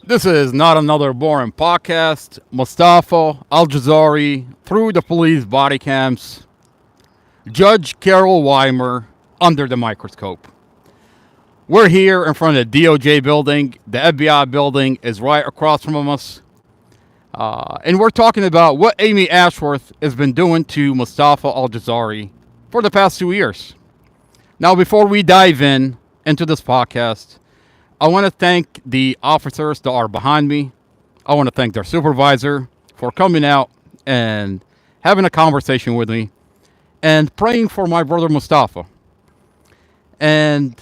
This is not another boring podcast. Mustafa Al Jazari through the police body cams. Judge Carol Weimer under the microscope. We're here in front of the DOJ building. The FBI building is right across from us. And we're talking about what Amy Ashworth has been doing to Mustafa Al Jazari for the past 2 years. Now, before we dive into this podcast, I want to thank the officers that are behind me. I want to thank their supervisor for coming out and having a conversation with me and praying for my brother Mustafa. And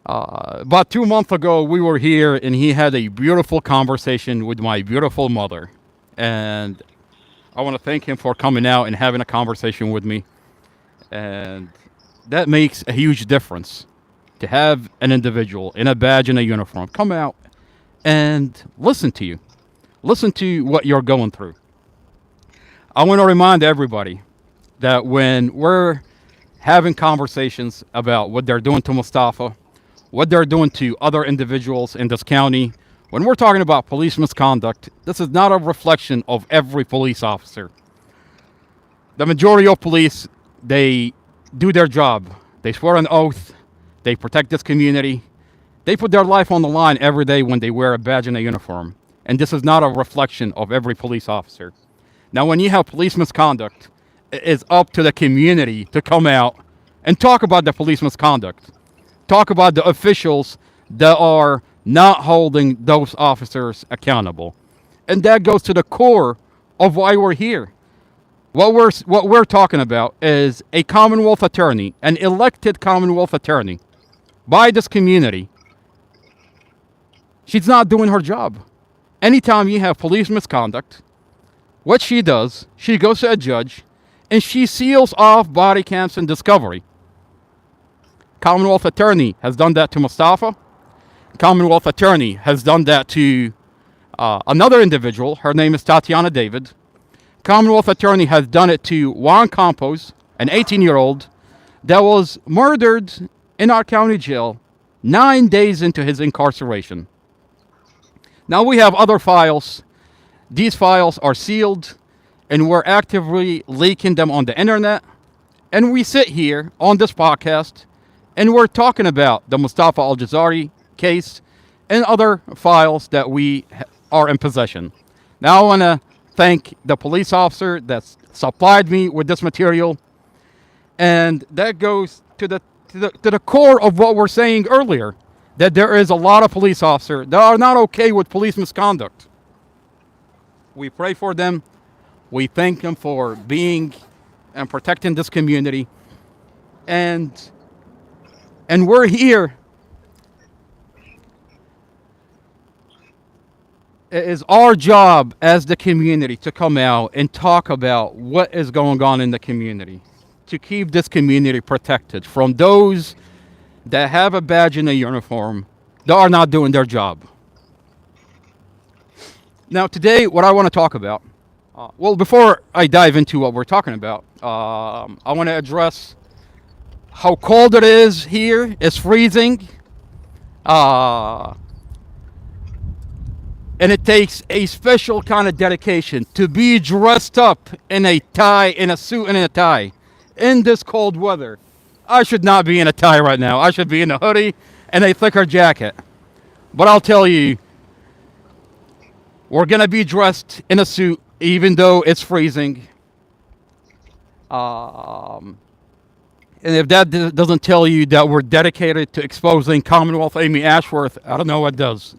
about 2 months ago, we were here and he had a beautiful conversation with my beautiful mother. And I want to thank him for coming out and having a conversation with me. And that makes a huge difference to have an individual in a badge and a uniform come out and listen to you, listen to what you're going through. I want to remind everybody that when we're having conversations about what they're doing to Mustafa, what they're doing to other individuals in this county, when we're talking about police misconduct, this is not a reflection of every police officer. The majority of police, they do their job. They swear an oath. They protect this community. They put their life on the line every day when they wear a badge and a uniform. And this is not a reflection of every police officer. Now, when you have police misconduct, it is up to the community to come out and talk about the police misconduct. Talk about the officials that are not holding those officers accountable. And that goes to the core of why we're here. What we're talking about is a Commonwealth attorney, an elected Commonwealth attorney by this community. She's not doing her job. Anytime you have police misconduct, what she does, she goes to a judge and she seals off body cams and discovery. Commonwealth attorney has done that to Mustafa. Commonwealth attorney has done that to another individual. Her name is Tatiana David. Commonwealth attorney has done it to Juan Campos, an 18-year-old that was murdered in our county jail 9 days into his incarceration. Now we have other files. These files are sealed and we're actively leaking them on the internet. And we sit here on this podcast and we're talking about the Mustafa Al Jazari case and other files that we are in possession. Now I want to thank the police officer that supplied me with this material, and that goes to the core of what we're saying earlier, that there is a lot of police officers that are not okay with police misconduct. We pray for them. We thank them for being and protecting this community, and we're here. It is our job as the community to come out and talk about what is going on in the community, to keep this community protected from those that have a badge and a uniform that are not doing their job. Now, today, what I want to talk about, before I dive into what we're talking about, I want to address how cold it is here. It's freezing. And it takes a special kind of dedication to be dressed up in a tie, in a suit and in a tie, in this cold weather. I should not be in a tie right now. I should be in a hoodie and a thicker jacket. But I'll tell you, we're going to be dressed in a suit even though it's freezing. And if that doesn't tell you that we're dedicated to exposing Commonwealth Amy Ashworth, I don't know what does.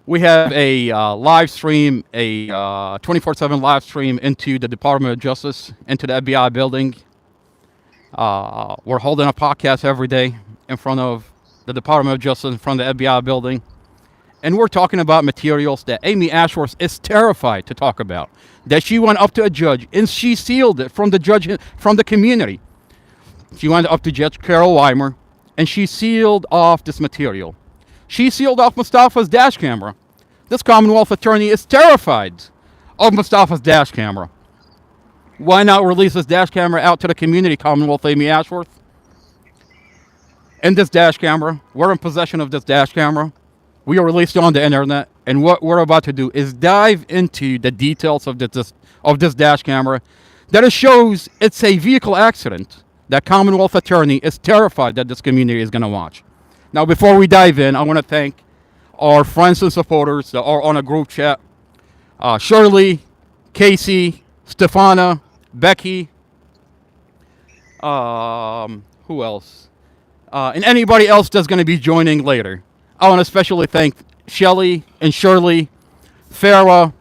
We have a live stream, a 24/7 live stream into the Department of Justice, into the FBI building. We're holding a podcast every day in front of the Department of Justice, in front of the FBI building. And we're talking about materials that Amy Ashworth is terrified to talk about. That she went up to a judge and she sealed it from the judge, from the community. She went up to Judge Carol Weimer and she sealed off this material. She sealed off Mustafa's dash camera. This Commonwealth attorney is terrified of Mustafa's dash camera. Why not release this dash camera out to the community, Commonwealth Amy Ashworth? in this dash camera. We're in possession of this dash camera. We are released on the internet, and what we're about to do is dive into the details of this dash camera. That it shows it's a vehicle accident that Commonwealth Attorney is terrified that this community is going to watch. Now, before we dive in, I want to thank our friends and supporters that are on a group chat. Shirley, Casey, Stefana, Becky, who else? And anybody else that's going to be joining later. I want to especially thank Shelly and Shirley, Farah,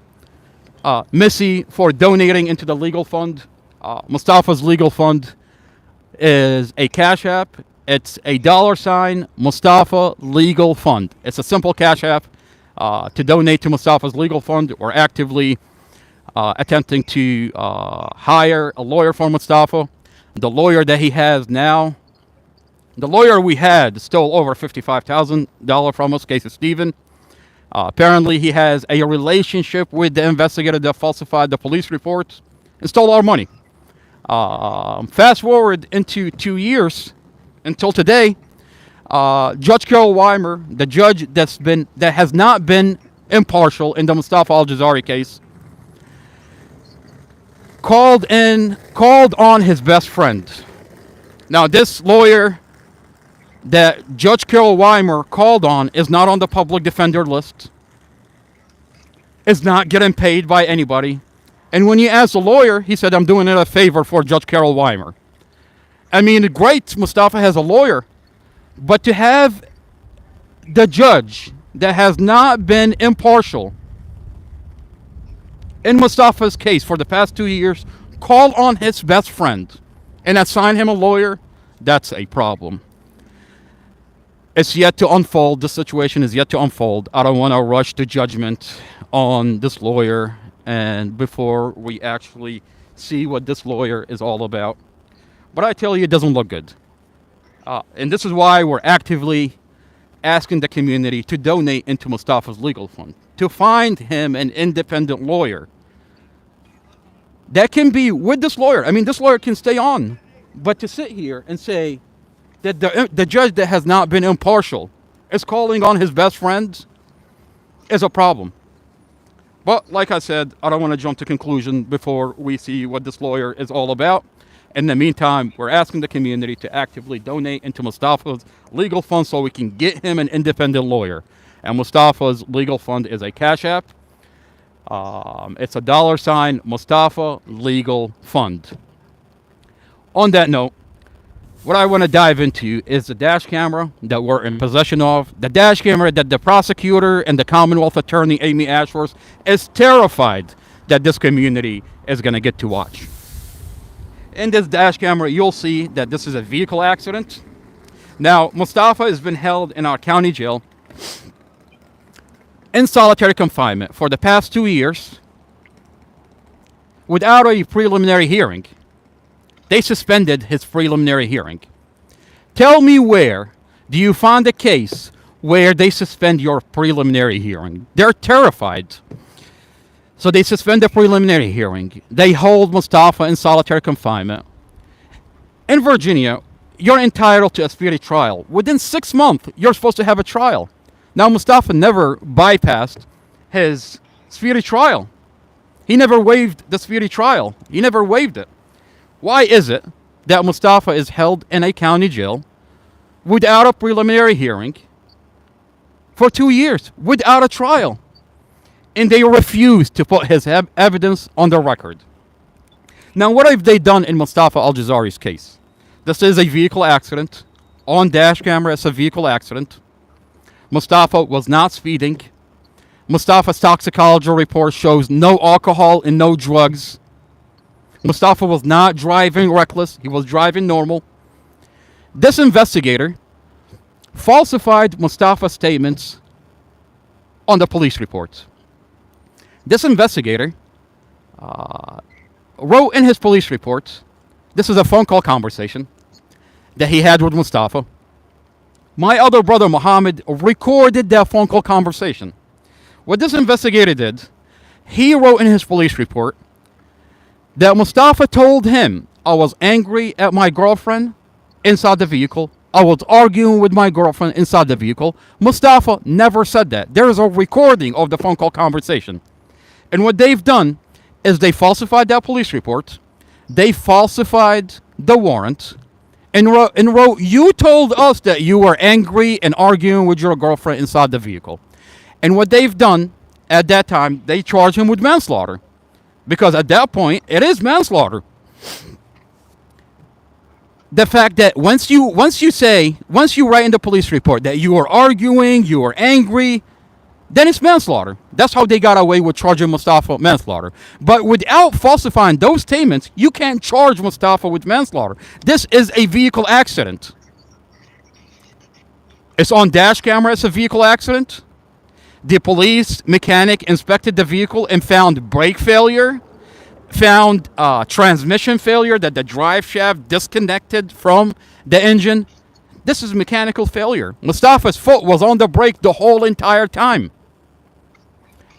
Missy for donating into the legal fund. Mustafa's legal fund is a Cash App. It's a $ Mustafa Legal Fund. It's a simple Cash App to donate to Mustafa's legal fund. We're actively attempting to hire a lawyer for Mustafa. The lawyer that he has now, the lawyer we had stole over $55,000 from us, Casey Stephen. Apparently, he has a relationship with the investigator that falsified the police reports and stole our money. Fast forward into 2 years until today, Judge Carol Weimer, the judge that has not been impartial in the Mustafa Al-Jazari case, called on his best friend. Now, this lawyer that Judge Carol Weimer called on is not on the public defender list, is not getting paid by anybody. And when you ask the lawyer, he said, I'm doing it a favor for Judge Carol Weimer. I mean, great, Mustafa has a lawyer, but to have the judge that has not been impartial in Mustafa's case for the past 2 years call on his best friend and assign him a lawyer, that's a problem. It's yet to unfold. The situation is yet to unfold. I don't want to rush to judgment on this lawyer and before we actually see what this lawyer is all about. But I tell you, it doesn't look good. And this is why we're actively asking the community to donate into Mustafa's legal fund, to find him an independent lawyer that can be with this lawyer. I mean, this lawyer can stay on, but to sit here and say that the judge that has not been impartial is calling on his best friend is a problem. But like I said, I don't want to jump to conclusion before we see what this lawyer is all about. In the meantime, we're asking the community to actively donate into Mustafa's legal fund so we can get him an independent lawyer. And Mustafa's legal fund is a Cash App. It's a $ Mustafa Legal Fund. On that note, what I want to dive into is the dash camera that we're in possession of. The dash camera that the prosecutor and the Commonwealth Attorney, Amy Ashworth, is terrified that this community is going to get to watch. In this dash camera, you'll see that this is a vehicle accident. Now, Mustafa has been held in our county jail in solitary confinement for the past 2 years without a preliminary hearing. They suspended his preliminary hearing. Tell me, where do you find a case where they suspend your preliminary hearing? They're terrified. So they suspend the preliminary hearing. They hold Mustafa in solitary confinement. In Virginia, you're entitled to a speedy trial. Within 6 months, you're supposed to have a trial. Now, Mustafa never bypassed his speedy trial. He never waived the speedy trial. He never waived it. Why is it that Mustafa is held in a county jail without a preliminary hearing for 2 years, without a trial? And they refuse to put his evidence on the record. Now, what have they done in Mustafa Al-Jazari's case? This is a vehicle accident. On dash camera, it's a vehicle accident. Mustafa was not speeding. Mustafa's toxicology report shows no alcohol and no drugs. Mustafa was not driving reckless. He was driving normal. This investigator falsified Mustafa's statements on the police reports. This investigator wrote in his police reports, this is a phone call conversation that he had with Mustafa. My other brother, Muhammad, recorded that phone call conversation. What this investigator did, he wrote in his police report that Mustafa told him, I was angry at my girlfriend inside the vehicle I was arguing with my girlfriend inside the vehicle. Mustafa never said that. There is a recording of the phone call conversation. And what they've done is they falsified that police report. They falsified the warrant and wrote, you told us that you were angry and arguing with your girlfriend inside the vehicle. And what they've done at that time, they charged him with manslaughter. Because at that point, it is manslaughter. The fact that once you write in the police report that you were arguing, you were angry, then it's manslaughter. That's how they got away with charging Mustafa manslaughter. But without falsifying those statements, you can't charge Mustafa with manslaughter. This is a vehicle accident. It's on dash camera. It's a vehicle accident. The police mechanic inspected the vehicle and found brake failure, found transmission failure, that the drive shaft disconnected from the engine. This is mechanical failure. Mustafa's foot was on the brake the whole entire time.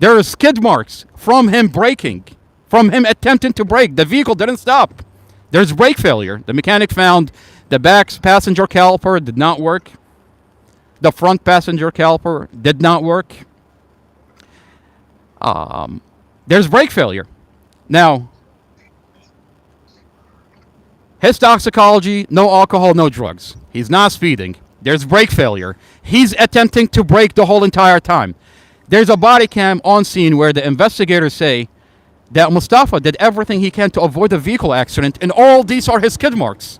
There are skid marks from him braking, from him attempting to brake. The vehicle didn't stop. There's brake failure. The mechanic found the back passenger caliper did not work. The front passenger caliper did not work. There's brake failure. Now, his toxicology, no alcohol, no drugs. He's not speeding. There's brake failure. He's attempting to brake the whole entire time. There's a body cam on scene where the investigators say that Mustafa did everything he can to avoid a vehicle accident, and all these are his skid marks.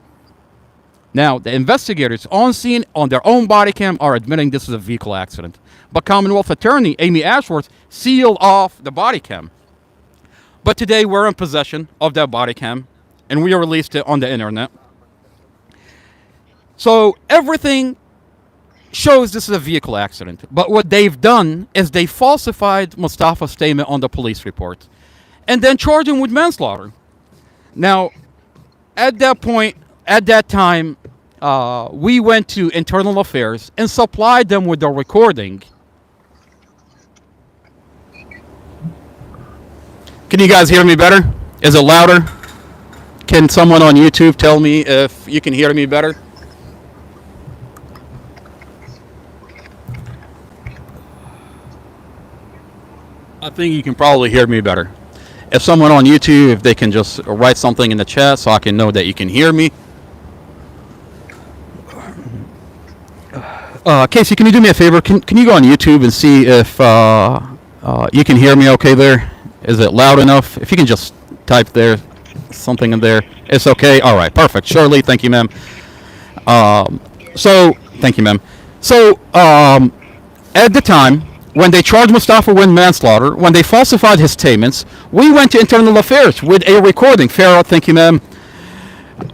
Now, the investigators on scene on their own body cam are admitting this is a vehicle accident. But Commonwealth Attorney Amy Ashworth sealed off the body cam. But today we're in possession of that body cam, and we released it on the internet. So everything shows this is a vehicle accident. But what they've done is they falsified Mustafa's statement on the police report and then charged him with manslaughter. Now, at that point, at that time, we went to Internal Affairs and supplied them with the recording. Can you guys hear me better? Is it louder? Can someone on YouTube tell me if you can hear me better? I think you can probably hear me better. If someone on YouTube, if they can just write something in the chat so I can know that you can hear me. Casey, can you do me a favor? Can you go on YouTube and see if you can hear me okay there? Is it loud enough? If you can just type there, something in there. It's okay? All right, perfect. Shirley, thank you, ma'am. Thank you, ma'am. So, at the time, when they charged Mustafa with manslaughter, when they falsified his statements, we went to Internal Affairs with a recording. Farrah, thank you, ma'am.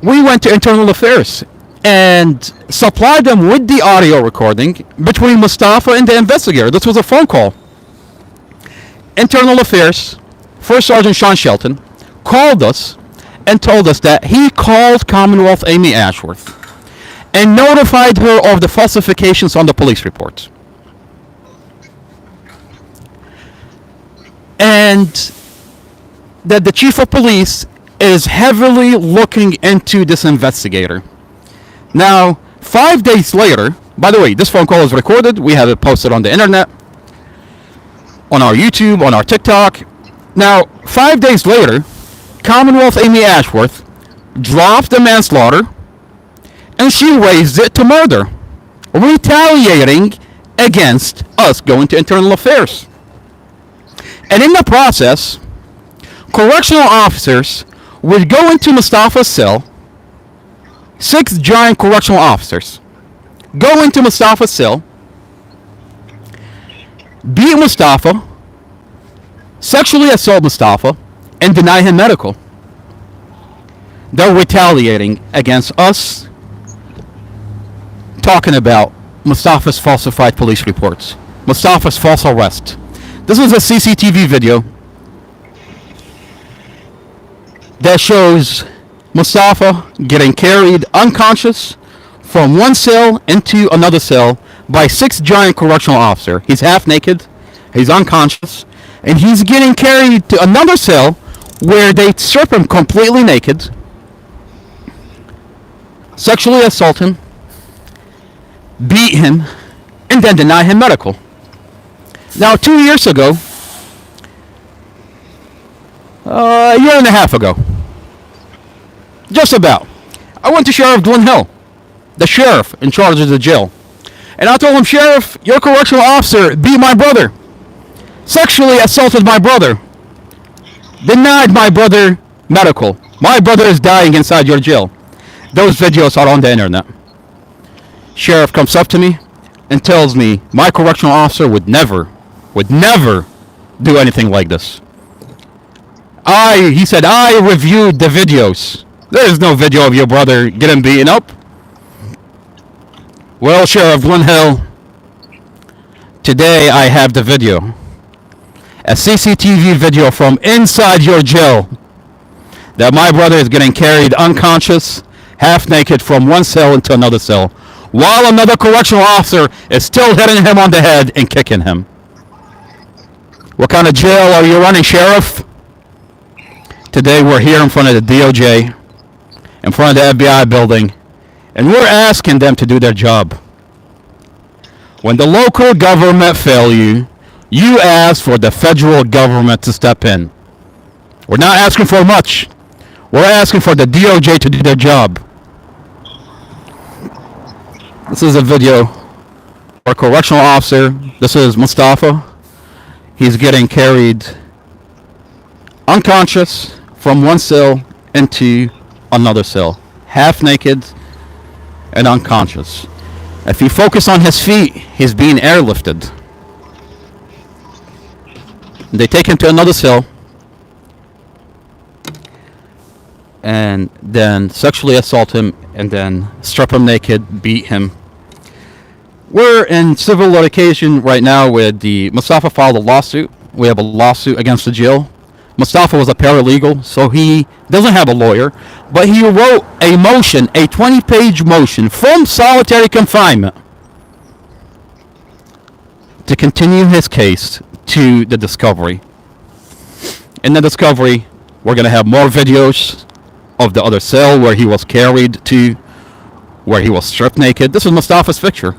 We went to Internal Affairs and supplied them with the audio recording between Mustafa and the investigator. This was a phone call. Internal Affairs, First Sergeant Sean Shelton, called us and told us that he called Commonwealth Amy Ashworth and notified her of the falsifications on the police report. And that the chief of police is heavily looking into this investigator. Now, 5 days later, by the way, this phone call is recorded. We have it posted on the internet, on our YouTube, on our TikTok. Now, 5 days later, Commonwealth Amy Ashworth dropped the manslaughter and she raised it to murder, retaliating against us going to Internal Affairs. And in the process, correctional officers would go into Mustafa's cell. 6 giant correctional officers go into Mustafa's cell, beat Mustafa, sexually assault Mustafa, and deny him medical. They're retaliating against us, talking about Mustafa's falsified police reports, Mustafa's false arrest. This was a CCTV video that shows Mustafa getting carried unconscious from one cell into another cell by 6 giant correctional officers. He's half naked, he's unconscious, and he's getting carried to another cell where they strip him completely naked, sexually assault him, beat him, and then deny him medical. Now, 2 years ago, a year and a half ago, just about, I went to Sheriff Glen Hill, the sheriff in charge of the jail. And I told him, Sheriff, your correctional officer beat my brother, sexually assaulted my brother, denied my brother medical. My brother is dying inside your jail. Those videos are on the internet. Sheriff comes up to me and tells me my correctional officer would never do anything like this. He said, I reviewed the videos. There is no video of your brother getting beaten up. Well, Sheriff Glen Hill, today I have the video. A CCTV video from inside your jail that my brother is getting carried unconscious, half naked from one cell into another cell, while another correctional officer is still hitting him on the head and kicking him. What kind of jail are you running, Sheriff? Today we're here in front of the DOJ, in front of the FBI building, and we're asking them to do their job. When the local government fail you, you ask for the federal government to step in. We're not asking for much. We're asking for the DOJ to do their job. This is a video of our correctional officer. This is Mustafa. He's getting carried unconscious from one cell into another cell, half naked and unconscious. If you focus on his feet, he's being airlifted. They take him to another cell and then sexually assault him and then strip him naked, beat him. We're in civil litigation right now with Mustafa filed a lawsuit. We have a lawsuit against the jail. Mustafa was a paralegal, so he doesn't have a lawyer, but he wrote a motion, a 20-page motion from solitary confinement to continue his case to the discovery. In the discovery, we're going to have more videos of the other cell where he was carried to, where he was stripped naked. This is Mustafa's picture.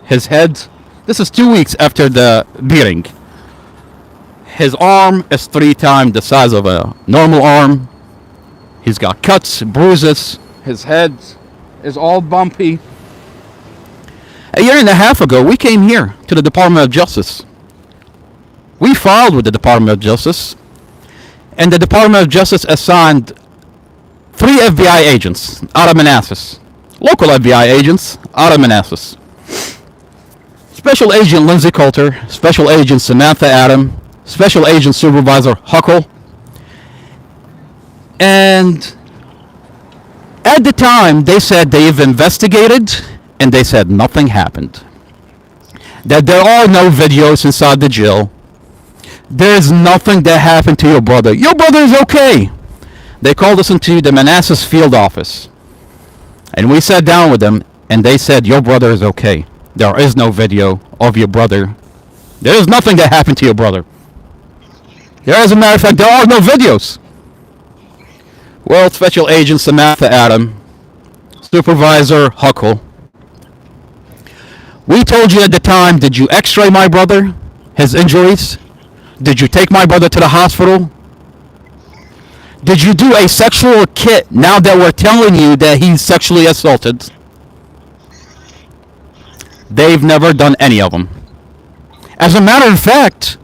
His head, this is 2 weeks after the beating. His arm is 3 times the size of a normal arm. He's got cuts, bruises. His head is all bumpy. A year and a half ago, we came here to the Department of Justice. We filed with the Department of Justice, and the Department of Justice assigned 3 FBI agents out of Manassas. Local FBI agents out of Manassas. Special Agent Lindsay Coulter, Special Agent Samantha Adam, Special Agent Supervisor Huckle. And at the time, they said they've investigated, and they said nothing happened. That there are no videos inside the jail. There's nothing that happened to your brother. Your brother is okay. They called us into the Manassas field office. And we sat down with them, and they said, your brother is okay. There is no video of your brother. There is nothing that happened to your brother. As a matter of fact, there are no videos. Well, Special Agent Samantha Adam, Supervisor Huckle, we told you at the time, did you x-ray my brother, his injuries? Did you take my brother to the hospital? Did you do a sexual kit now that we're telling you that he's sexually assaulted? They've never done any of them. As a matter of fact,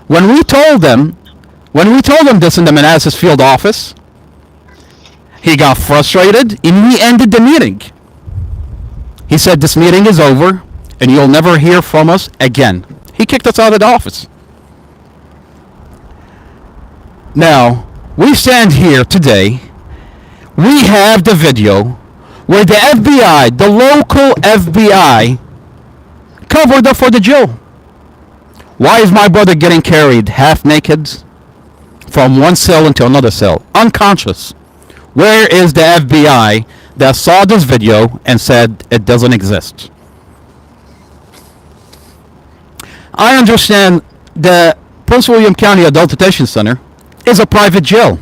when we told them this in the Manassas field office, he got frustrated and we ended the meeting. He said, this meeting is over and you'll never hear from us again. He kicked us out of the office. Now, we stand here today. We have the video where the FBI, the local FBI, covered up for the jail. Why is my brother getting carried half naked from one cell into another cell, unconscious? Where is the FBI that saw this video and said it doesn't exist? I understand the Prince William County Adult Detention Center is a private jail.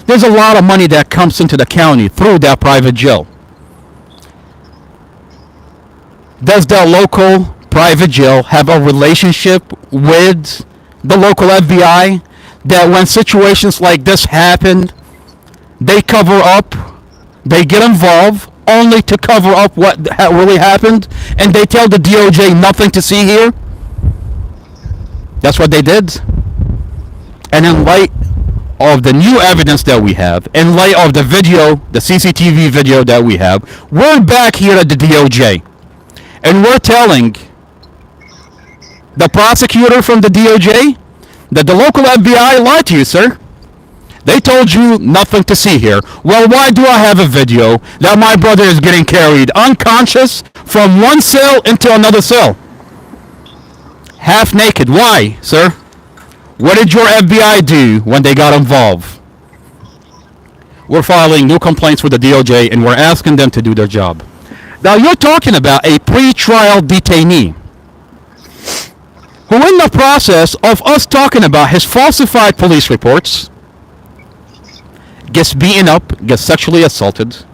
There's a lot of money that comes into the county through that private jail. Does the local private jail have a relationship with the local FBI that when situations like this happen, they cover up, they get involved only to cover up what really happened, and they tell the DOJ nothing to see here? That's what they did. And in light of the new evidence that we have, in light of the video, the CCTV video that we have, we're back here at the DOJ. And we're telling the prosecutor from the DOJ that the local FBI lied to you, sir. They told you nothing to see here. Well, why do I have a video that my brother is getting carried unconscious from one cell into another cell? Half naked. Why, sir? What did your FBI do when they got involved? We're filing new complaints with the DOJ and we're asking them to do their job. Now you're talking about a pre-trial detainee who in the process of us talking about his falsified police reports gets beaten up, gets sexually assaulted,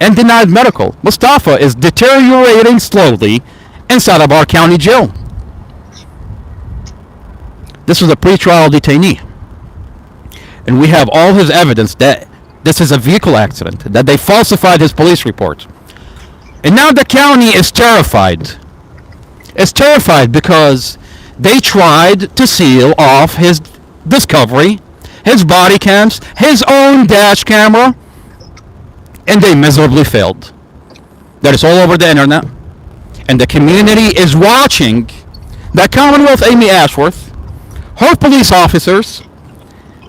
and denied medical. Mustafa is deteriorating slowly inside of our county jail. This is a pre-trial detainee. And we have all his evidence that this is a vehicle accident, that they falsified his police report. And now the county is terrified. It's terrified because they tried to seal off his discovery, his body cams, his own dash camera, and they miserably failed. That is all over the internet. And the community is watching that Commonwealth Amy Ashworth, her police officers,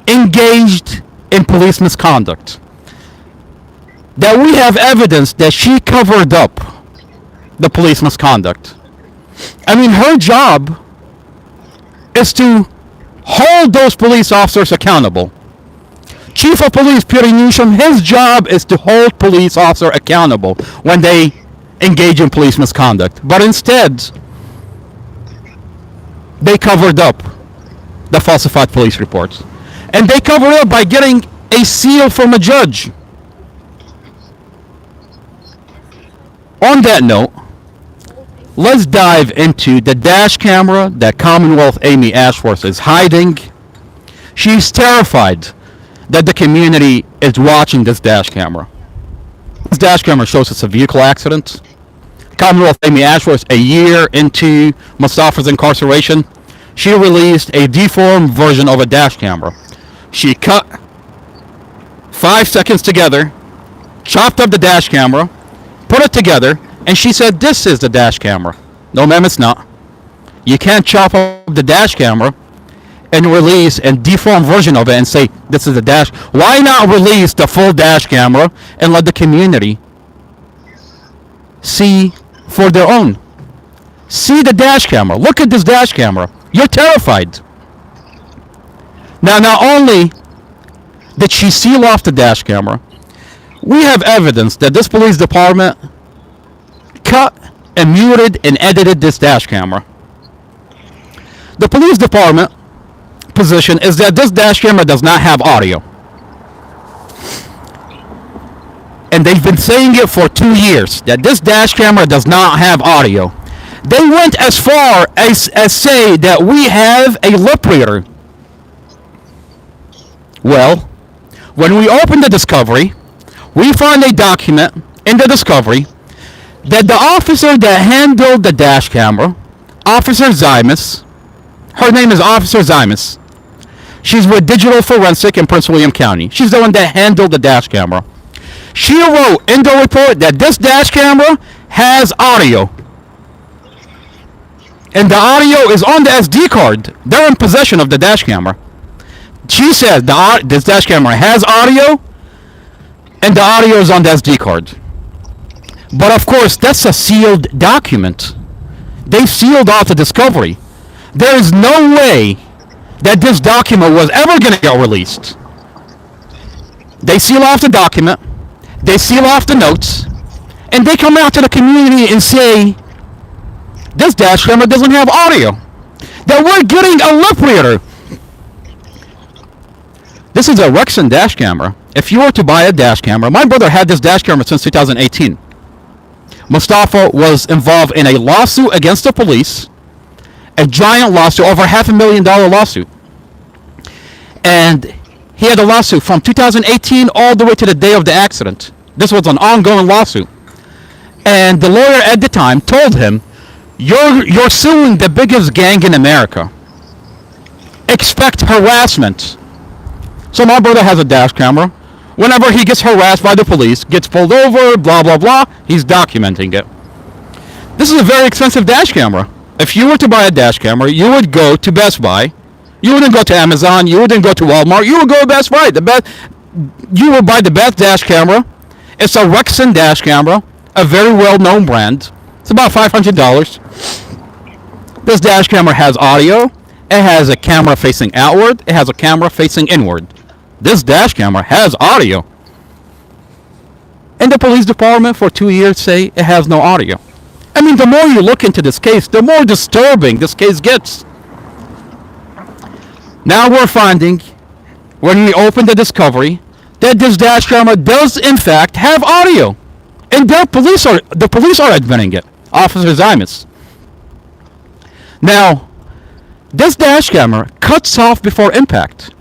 engaged in police misconduct. That we have evidence that she covered up the police misconduct. I mean, her job is to hold those police officers accountable. Chief of Police Peter Newsham, his job is to hold police officer accountable when they engage in police misconduct. But instead, they covered up the falsified police reports. And they covered it up by getting a seal from a judge. On that note, let's dive into the dash camera that Commonwealth Amy Ashworth is hiding. She's terrified that the community is watching this dash camera. This dash camera shows it's a vehicle accident. Commonwealth Amy Ashworth, a year into Mustafa's incarceration, she released a deformed version of a dash camera. She cut 5 seconds together, chopped up the dash camera, put it together, and she said, "This is the dash camera." No, ma'am, it's not. You can't chop up the dash camera and release a deformed version of it and say, "This is the dash." Why not release the full dash camera and let the community see for their own? See the dash camera. Look at this dash camera. You're terrified. Now, not only did she seal off the dash camera, we have evidence that this police department cut and muted and edited this dash camera. The police department position is that this dash camera does not have audio. And they've been saying it for 2 years, that this dash camera does not have audio. They went as far as say that we have a lip reader. Well, when we open the discovery, we find a document in the discovery that the officer that handled the dash camera, Officer Zymus, her name is Officer Zymus. She's with Digital Forensic in Prince William County. She's the one that handled the dash camera. She wrote in the report that this dash camera has audio. And the audio is on the SD card. They're in possession of the dash camera. She says this dash camera has audio, and the audio is on the SD card. But of course, that's a sealed document. They sealed off the discovery. There is no way that this document was ever going to get released. They seal off the document, they seal off the notes, and they come out to the community and say, this dash camera doesn't have audio. That we're getting a lip reader. This is a Rexon dash camera. If you were to buy a dash camera, my brother had this dash camera since 2018. Mustafa was involved in a lawsuit against the police, a giant lawsuit, over $500,000 lawsuit. And he had a lawsuit from 2018 all the way to the day of the accident. This was an ongoing lawsuit. And the lawyer at the time told him, you're suing the biggest gang in America. Expect harassment. So my brother has a dash camera. Whenever he gets harassed by the police, gets pulled over, blah, blah, blah, he's documenting it. This is a very expensive dash camera. If you were to buy a dash camera, you would go to Best Buy. You wouldn't go to Amazon. You wouldn't go to Walmart. You would go to Best Buy. You would buy the best dash camera. It's a Rexon dash camera, a very well-known brand. It's about $500. This dash camera has audio. It has a camera facing outward. It has a camera facing inward. This dash camera has audio. And the police department for 2 years say it has no audio. I mean, the more you look into this case, the more disturbing this case gets. Now we're finding, when we open the discovery, that this dash camera does in fact have audio. And the police are admitting it. Officer Zymus. Now, this dash camera cuts off before impact.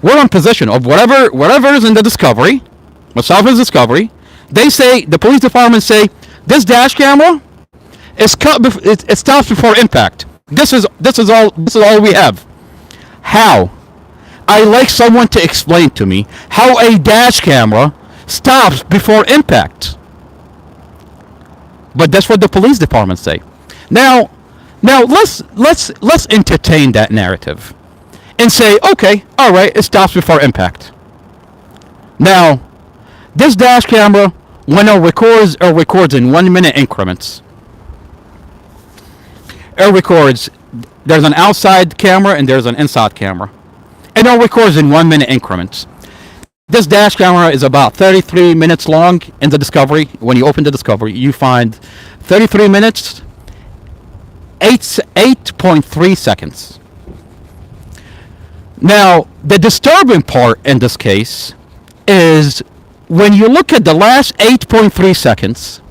We're in position of whatever is in the discovery, Mustafa's discovery. They say, the police department say, this dash camera is cut. It stops before impact. This is all we have. How? I like someone to explain to me how a dash camera stops before impact. But that's what the police department say. Now let's entertain that narrative and say, okay, all right, it stops before impact. Now, this dash camera, when it records in 1 minute increments. It records, there's an outside camera and there's an inside camera. And it records in 1 minute increments. This dash camera is about 33 minutes long in the discovery. When you open the discovery, you find 33 minutes, 8.3 seconds. Now, the disturbing part in this case is when you look at the last 8.3 seconds,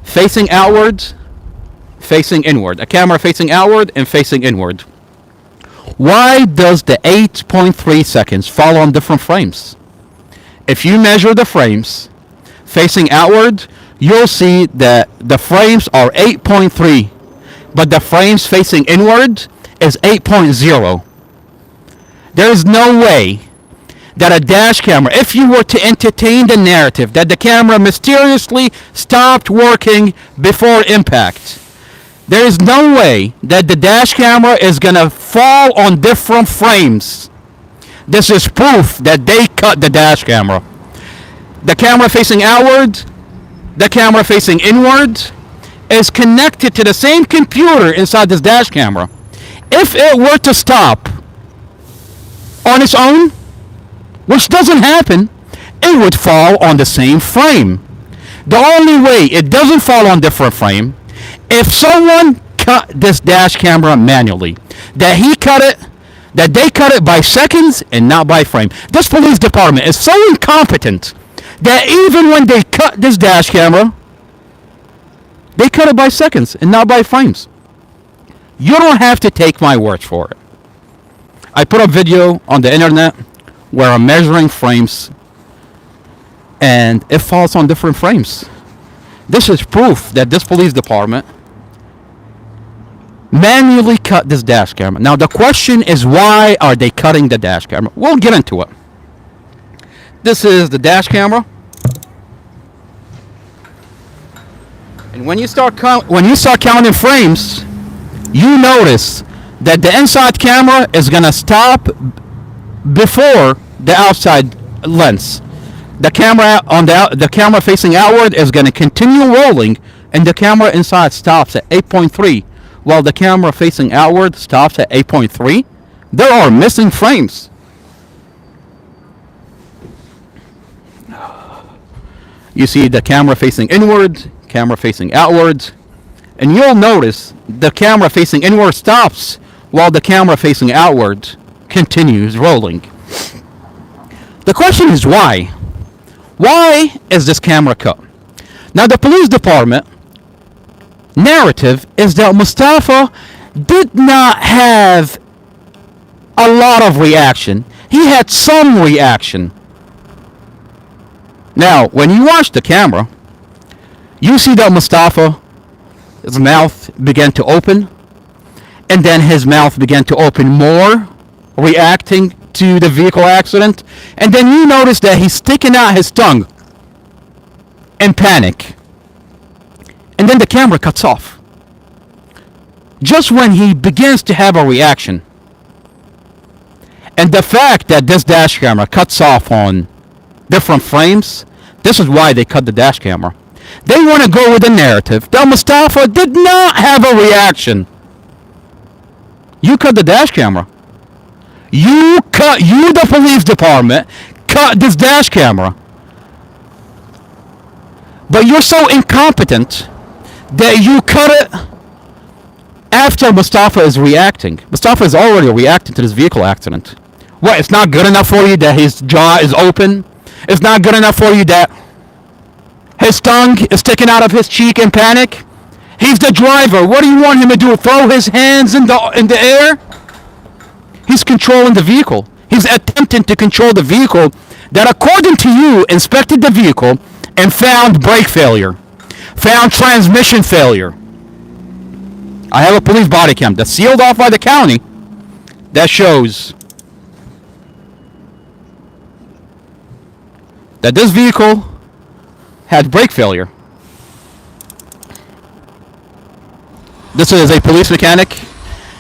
facing outwards, facing inward. A camera facing outward and facing inward. Why does the 8.3 seconds fall on different frames? If you measure the frames facing outward, you'll see that the frames are 8.3, but the frames facing inward is 8.0. There is no way that a dash camera, if you were to entertain the narrative that the camera mysteriously stopped working before impact, there is no way that the dash camera is going to fall on different frames. This is proof that they cut the dash camera. The camera facing outward, the camera facing inward is connected to the same computer inside this dash camera. If it were to stop on its own, which doesn't happen, it would fall on the same frame. The only way it doesn't fall on different frame, if someone cut this dash camera manually, that they cut it by seconds and not by frame. This police department is so incompetent that even when they cut this dash camera, they cut it by seconds and not by frames. You don't have to take my word for it. I put a video on the internet where I'm measuring frames and it falls on different frames. This is proof that this police department manually cut this dash camera. Now the question is, why are they cutting the dash camera? We'll get into it. This is the dash camera. And when you start counting frames, you notice that the inside camera is going to stop before the outside lens. The camera facing outward is going to continue rolling, and the camera inside stops at 8.3, while the camera facing outward stops at 8.3. There are missing frames. You see the camera facing inward, camera facing outward, and you'll notice the camera facing inward stops while the camera facing outward continues rolling. The question is why? Why is this camera cut? Now, the police department narrative is that Mustafa did not have a lot of reaction. He had some reaction. Now, when you watch the camera, you see that Mustafa, his mouth began to open, and then his mouth began to open more, reacting to the vehicle accident, and then you notice that he's sticking out his tongue in panic. And then the camera cuts off. Just when he begins to have a reaction. And the fact that this dash camera cuts off on different frames, this is why they cut the dash camera. They want to go with the narrative that Mustafa did not have a reaction. You cut the dash camera. You, the police department, cut this dash camera. But you're so incompetent that you cut it after Mustafa is reacting. Mustafa is already reacting to this vehicle accident. What, it's not good enough for you that his jaw is open? It's not good enough for you that his tongue is sticking out of his cheek in panic? He's the driver. What do you want him to do? Throw his hands in the air? He's controlling the vehicle. He's attempting to control the vehicle that, according to you, inspected the vehicle and found brake failure, found transmission failure. I have a police body cam that's sealed off by the county that shows that this vehicle had brake failure. This is a police mechanic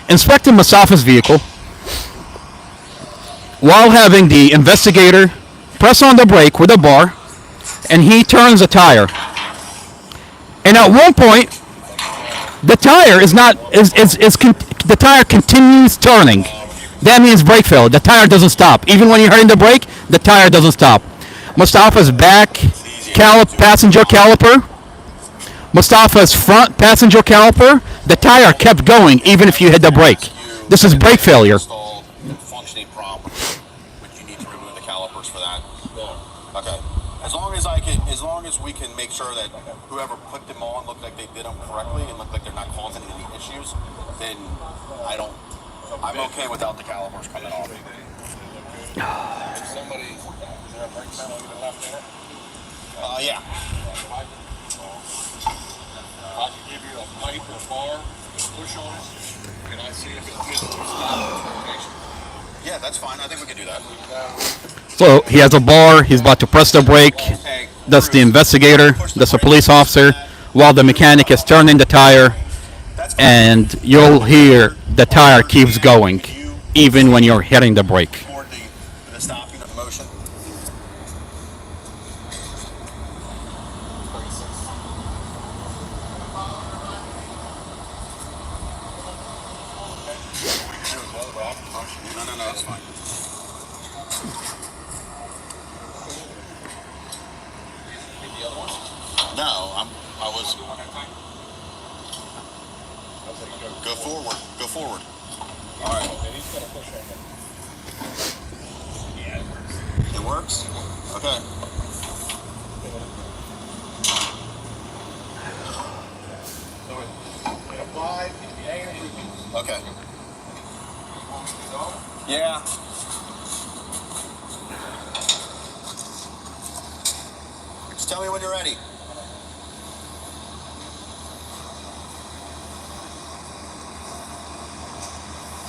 inspecting Mustafa's vehicle while having the investigator press on the brake with a bar, and he turns a tire. And at one point, the tire the tire continues turning. That means brake failure. The tire doesn't stop. Even when you're hitting the brake, the tire doesn't stop. Mustafa's back passenger caliper, Mustafa's front passenger caliper, the tire kept going even if you hit the brake. This is brake failure. Functioning problem, but you need to remove the calipers for that. Okay. As long as we can make sure that whoever put them on look like they did them correctly and look like they're not causing any issues, then I'm okay without the calipers coming off. Yeah. I can give you a pipe or bar, push on it, and I see if it fits the location. Yeah, that's fine. I think we can do that. So he has a bar. He's about to press the brake. That's the investigator. That's a police officer. While the mechanic is turning the tire, and you'll hear the tire keeps going, even when you're hitting the brake. For the stopping of motion. No, it's fine. No, I was. Go forward. Go forward. All right. It works? Okay. Okay. Yeah. Just tell me when you're ready.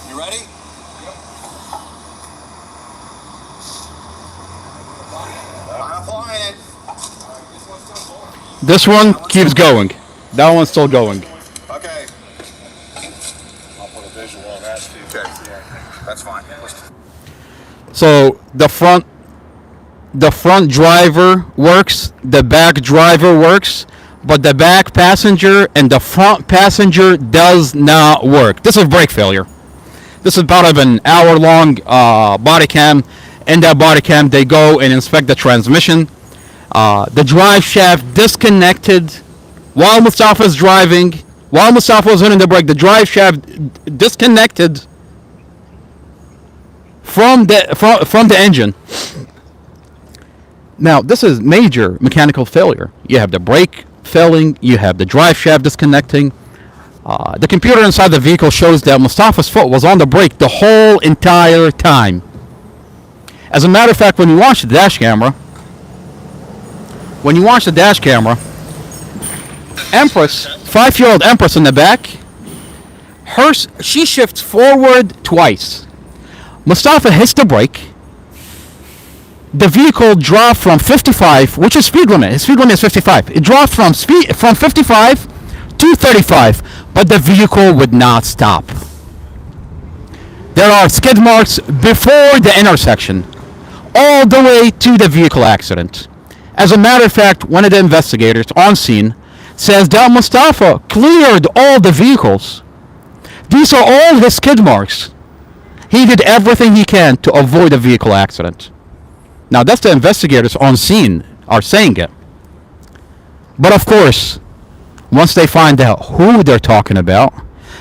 You ready? I'm applying it. This one keeps going. That one's still going. Okay. I'll put a visual on that too. Okay. That's fine. So the front driver works, the back driver works, but the back passenger and the front passenger does not work. This is brake failure. This is about an hour-long body cam. In that body cam, they go and inspect the transmission. The drive shaft disconnected while Mustafa is driving. While Mustafa was hitting the brake, the drive shaft disconnected from the engine. Now, this is major mechanical failure. You have the brake failing, you have the drive shaft disconnecting. The computer inside the vehicle shows that Mustafa's foot was on the brake the whole entire time. As a matter of fact, when you watch the dash camera, Empress, 5-year-old Empress in the back, she shifts forward twice. Mustafa hits the brake. The vehicle dropped from 55, which is speed limit. His speed limit is 55. It dropped from 55 to 35, but the vehicle would not stop. There are skid marks before the intersection, all the way to the vehicle accident. As a matter of fact, one of the investigators on scene says that Mustafa cleared all the vehicles. These are all his skid marks. He did everything he can to avoid a vehicle accident. Now, that's the investigators on scene are saying it. But of course, once they find out who they're talking about,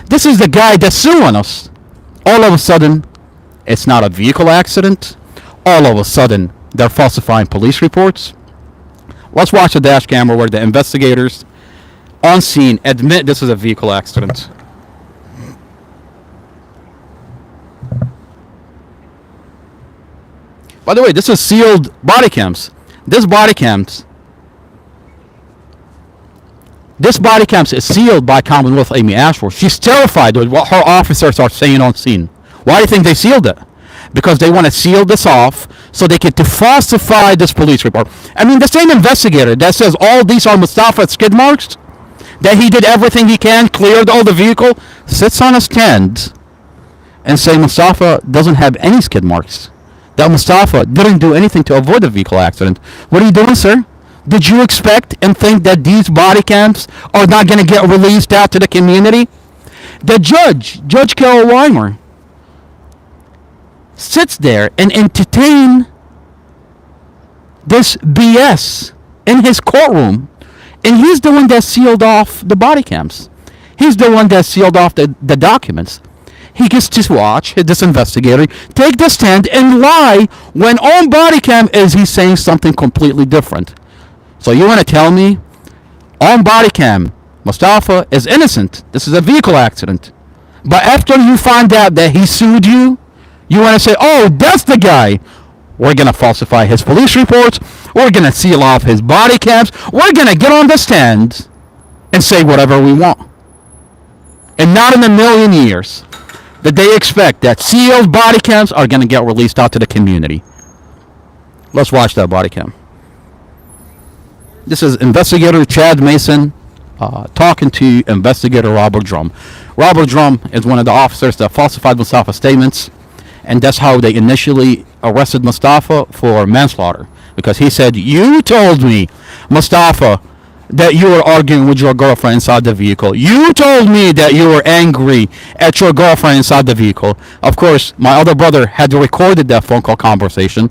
this is the guy that's suing us. All of a sudden, it's not a vehicle accident. All of a sudden, they're falsifying police reports. Let's watch the dash camera where the investigators on scene admit this is a vehicle accident. By the way, this is sealed body cams. This body cams is sealed by Commonwealth Amy Ashford. She's terrified with what her officers are saying on scene. Why do you think they sealed it? Because they want to seal this off so they can falsify this police report. I mean, the same investigator that says all these are Mustafa's skid marks, that he did everything he can, cleared all the vehicle, sits on a stand and say Mustafa doesn't have any skid marks. That Mustafa didn't do anything to avoid a vehicle accident. What are you doing, sir? Did you expect and think that these body cams are not going to get released out to the community? The Judge Carol Weimer, sits there and entertain this BS in his courtroom, and he's the one that sealed off the body cams. He's the one that sealed off the documents. He gets to watch this investigator take the stand and lie when on body cam is he saying something completely different. So you want to tell me on body cam Mustafa is innocent? This is a vehicle accident. But after you find out that he sued you, you want to say, oh, that's the guy. We're going to falsify his police reports. We're going to seal off his body cams. We're going to get on the stand and say whatever we want. And not in a million years that they expect that sealed body cams are going to get released out to the community. Let's watch that body cam. This is Investigator Chad Mason talking to Investigator Robert Drum. Robert Drum is one of the officers that falsified Mustafa's statements, and that's how they initially arrested Mustafa for manslaughter, because he said, you told me, Mustafa, that you were arguing with your girlfriend inside the vehicle. You told me that you were angry at your girlfriend inside the vehicle. Of course, my other brother had recorded that phone call conversation.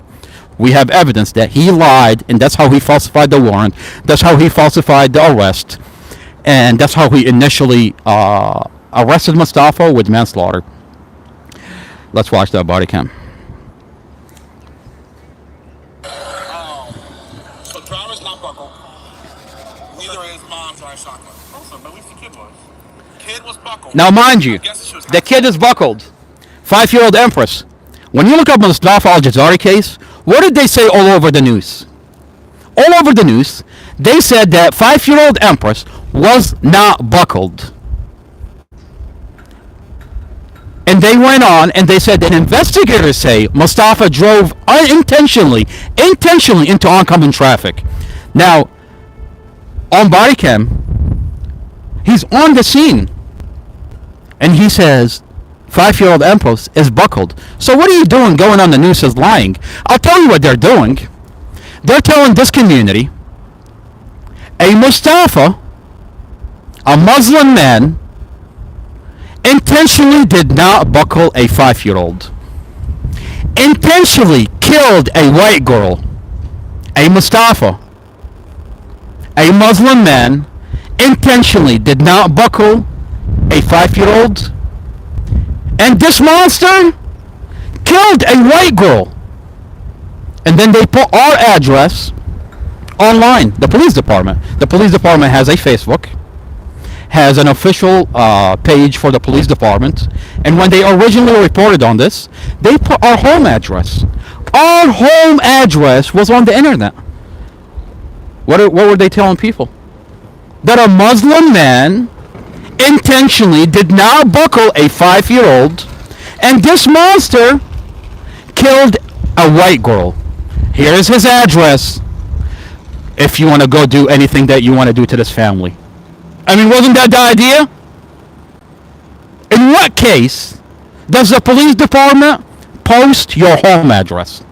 We have evidence that he lied, and that's how he falsified the warrant. That's how he falsified the arrest. And that's how he initially arrested Mustafa with manslaughter. Let's watch that body cam. So driver's not buckled. Neither is mom trying shotgun. Also, but at least the kid was. Kid was buckled. Now, mind you, the kid is buckled. 5-year-old Empress. When you look up Mustafa al-Jazari case, what did they say all over the news? All over the news, they said that 5-year-old Empress was not buckled. And they went on and they said that investigators say Mustafa drove intentionally into oncoming traffic. Now, on body cam, he's on the scene. And he says 5-year-old Empress is buckled. So what are you doing going on the news as lying? I'll tell you what they're doing. They're telling this community a Mustafa, a Muslim man, intentionally did not buckle a 5-year-old. Intentionally killed a white girl. A Mustafa, a Muslim man, intentionally did not buckle a 5-year-old. And this monster killed a white girl. And then they put our address online. The police department. The police department has a Facebook, has an official page for the police department, and when they originally reported on this, they put our home address. Our home address was on the internet. What were they telling people? That a Muslim man intentionally did not buckle a 5-year-old, and this monster killed a white girl. Here is his address if you want to go do anything that you want to do to this family. I mean, wasn't that the idea? In what case does the police department post your home address?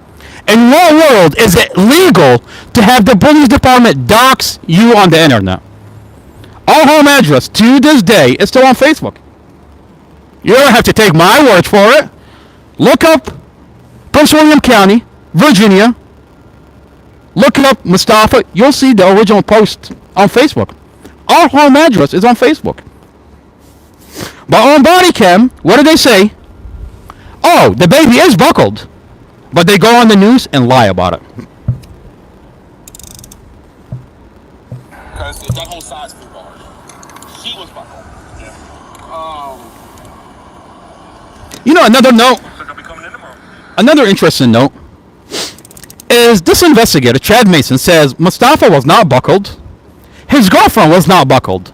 In what world is it legal to have the police department dox you on the internet? Our home address to this day is still on Facebook. You don't have to take my word for it. Look up Prince William County, Virginia. Look up Mustafa. You'll see the original post on Facebook. Our home address is on Facebook. But on body cam, what do they say? Oh, the baby is buckled. But they go on the news and lie about it. Because that whole side's too large. She was buckled. Yeah. You know, another note, So they'll be coming in tomorrow. another interesting note is this investigator, Chad Mason, says Mustafa was not buckled. His girlfriend was not buckled.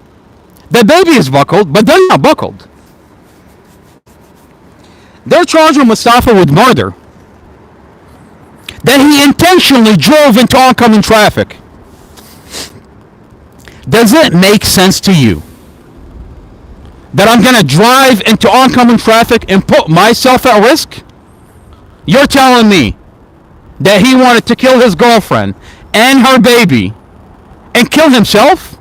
The baby is buckled, but they're not buckled. They're charging Mustafa with murder. That he intentionally drove into oncoming traffic. Does it make sense to you that I'm going to drive into oncoming traffic and put myself at risk? You're telling me that he wanted to kill his girlfriend and her baby and kill himself?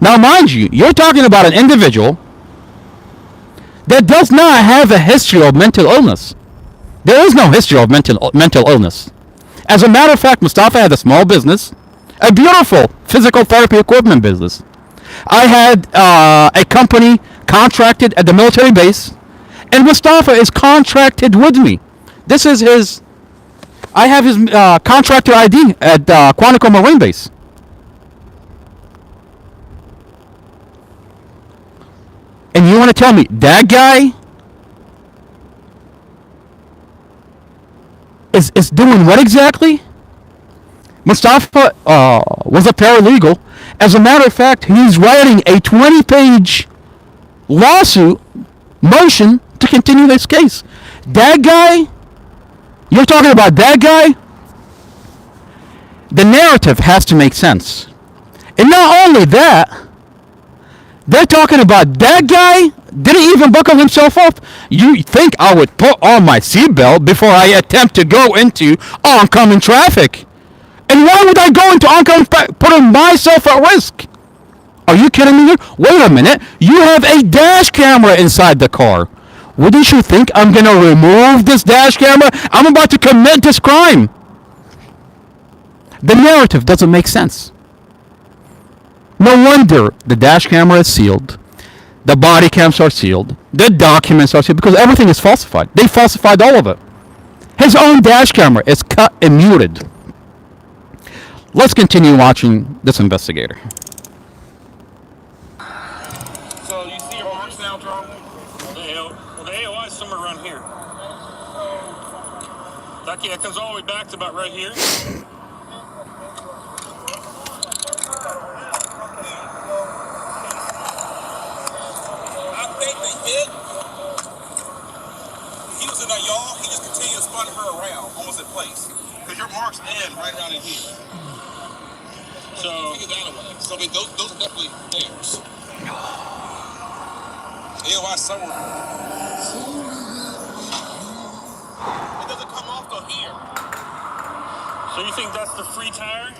Now, mind you, you're talking about an individual that does not have a history of mental illness. There is no history of mental illness. As a matter of fact, Mustafa had a small business, a beautiful physical therapy equipment business. I had a company contracted at the military base, and Mustafa is contracted with me. This is his. I have his contractor ID at Quantico Marine Base. And you want to tell me that guy is doing what exactly? Mustafa was a paralegal. As a matter of fact, he's writing a 20-page lawsuit motion to continue this case. That guy, you're talking about that guy? The narrative has to make sense. And not only that, they're talking about that guy didn't even buckle himself up. You think I would put on my seatbelt before I attempt to go into oncoming traffic? And why would I go into oncoming traffic, putting myself at risk? Are you kidding me? Wait a minute. You have a dash camera inside the car. Wouldn't you think I'm going to remove this dash camera? I'm about to commit this crime. The narrative doesn't make sense. No wonder the dash camera is sealed. The body cams are sealed. The documents are sealed because everything is falsified. They falsified all of it. His own dash camera is cut and muted. Let's continue watching this investigator. So you see your marks now, John? Well, the AOI is somewhere around here. That comes all the way back to about right here. Did. He was in that y'all, he just continued to spun her around, almost in place. Because your marks end right around in here. So figure that away. So I mean, those are definitely theirs. AOI somewhere. It doesn't come off till here. So you think that's the free tire?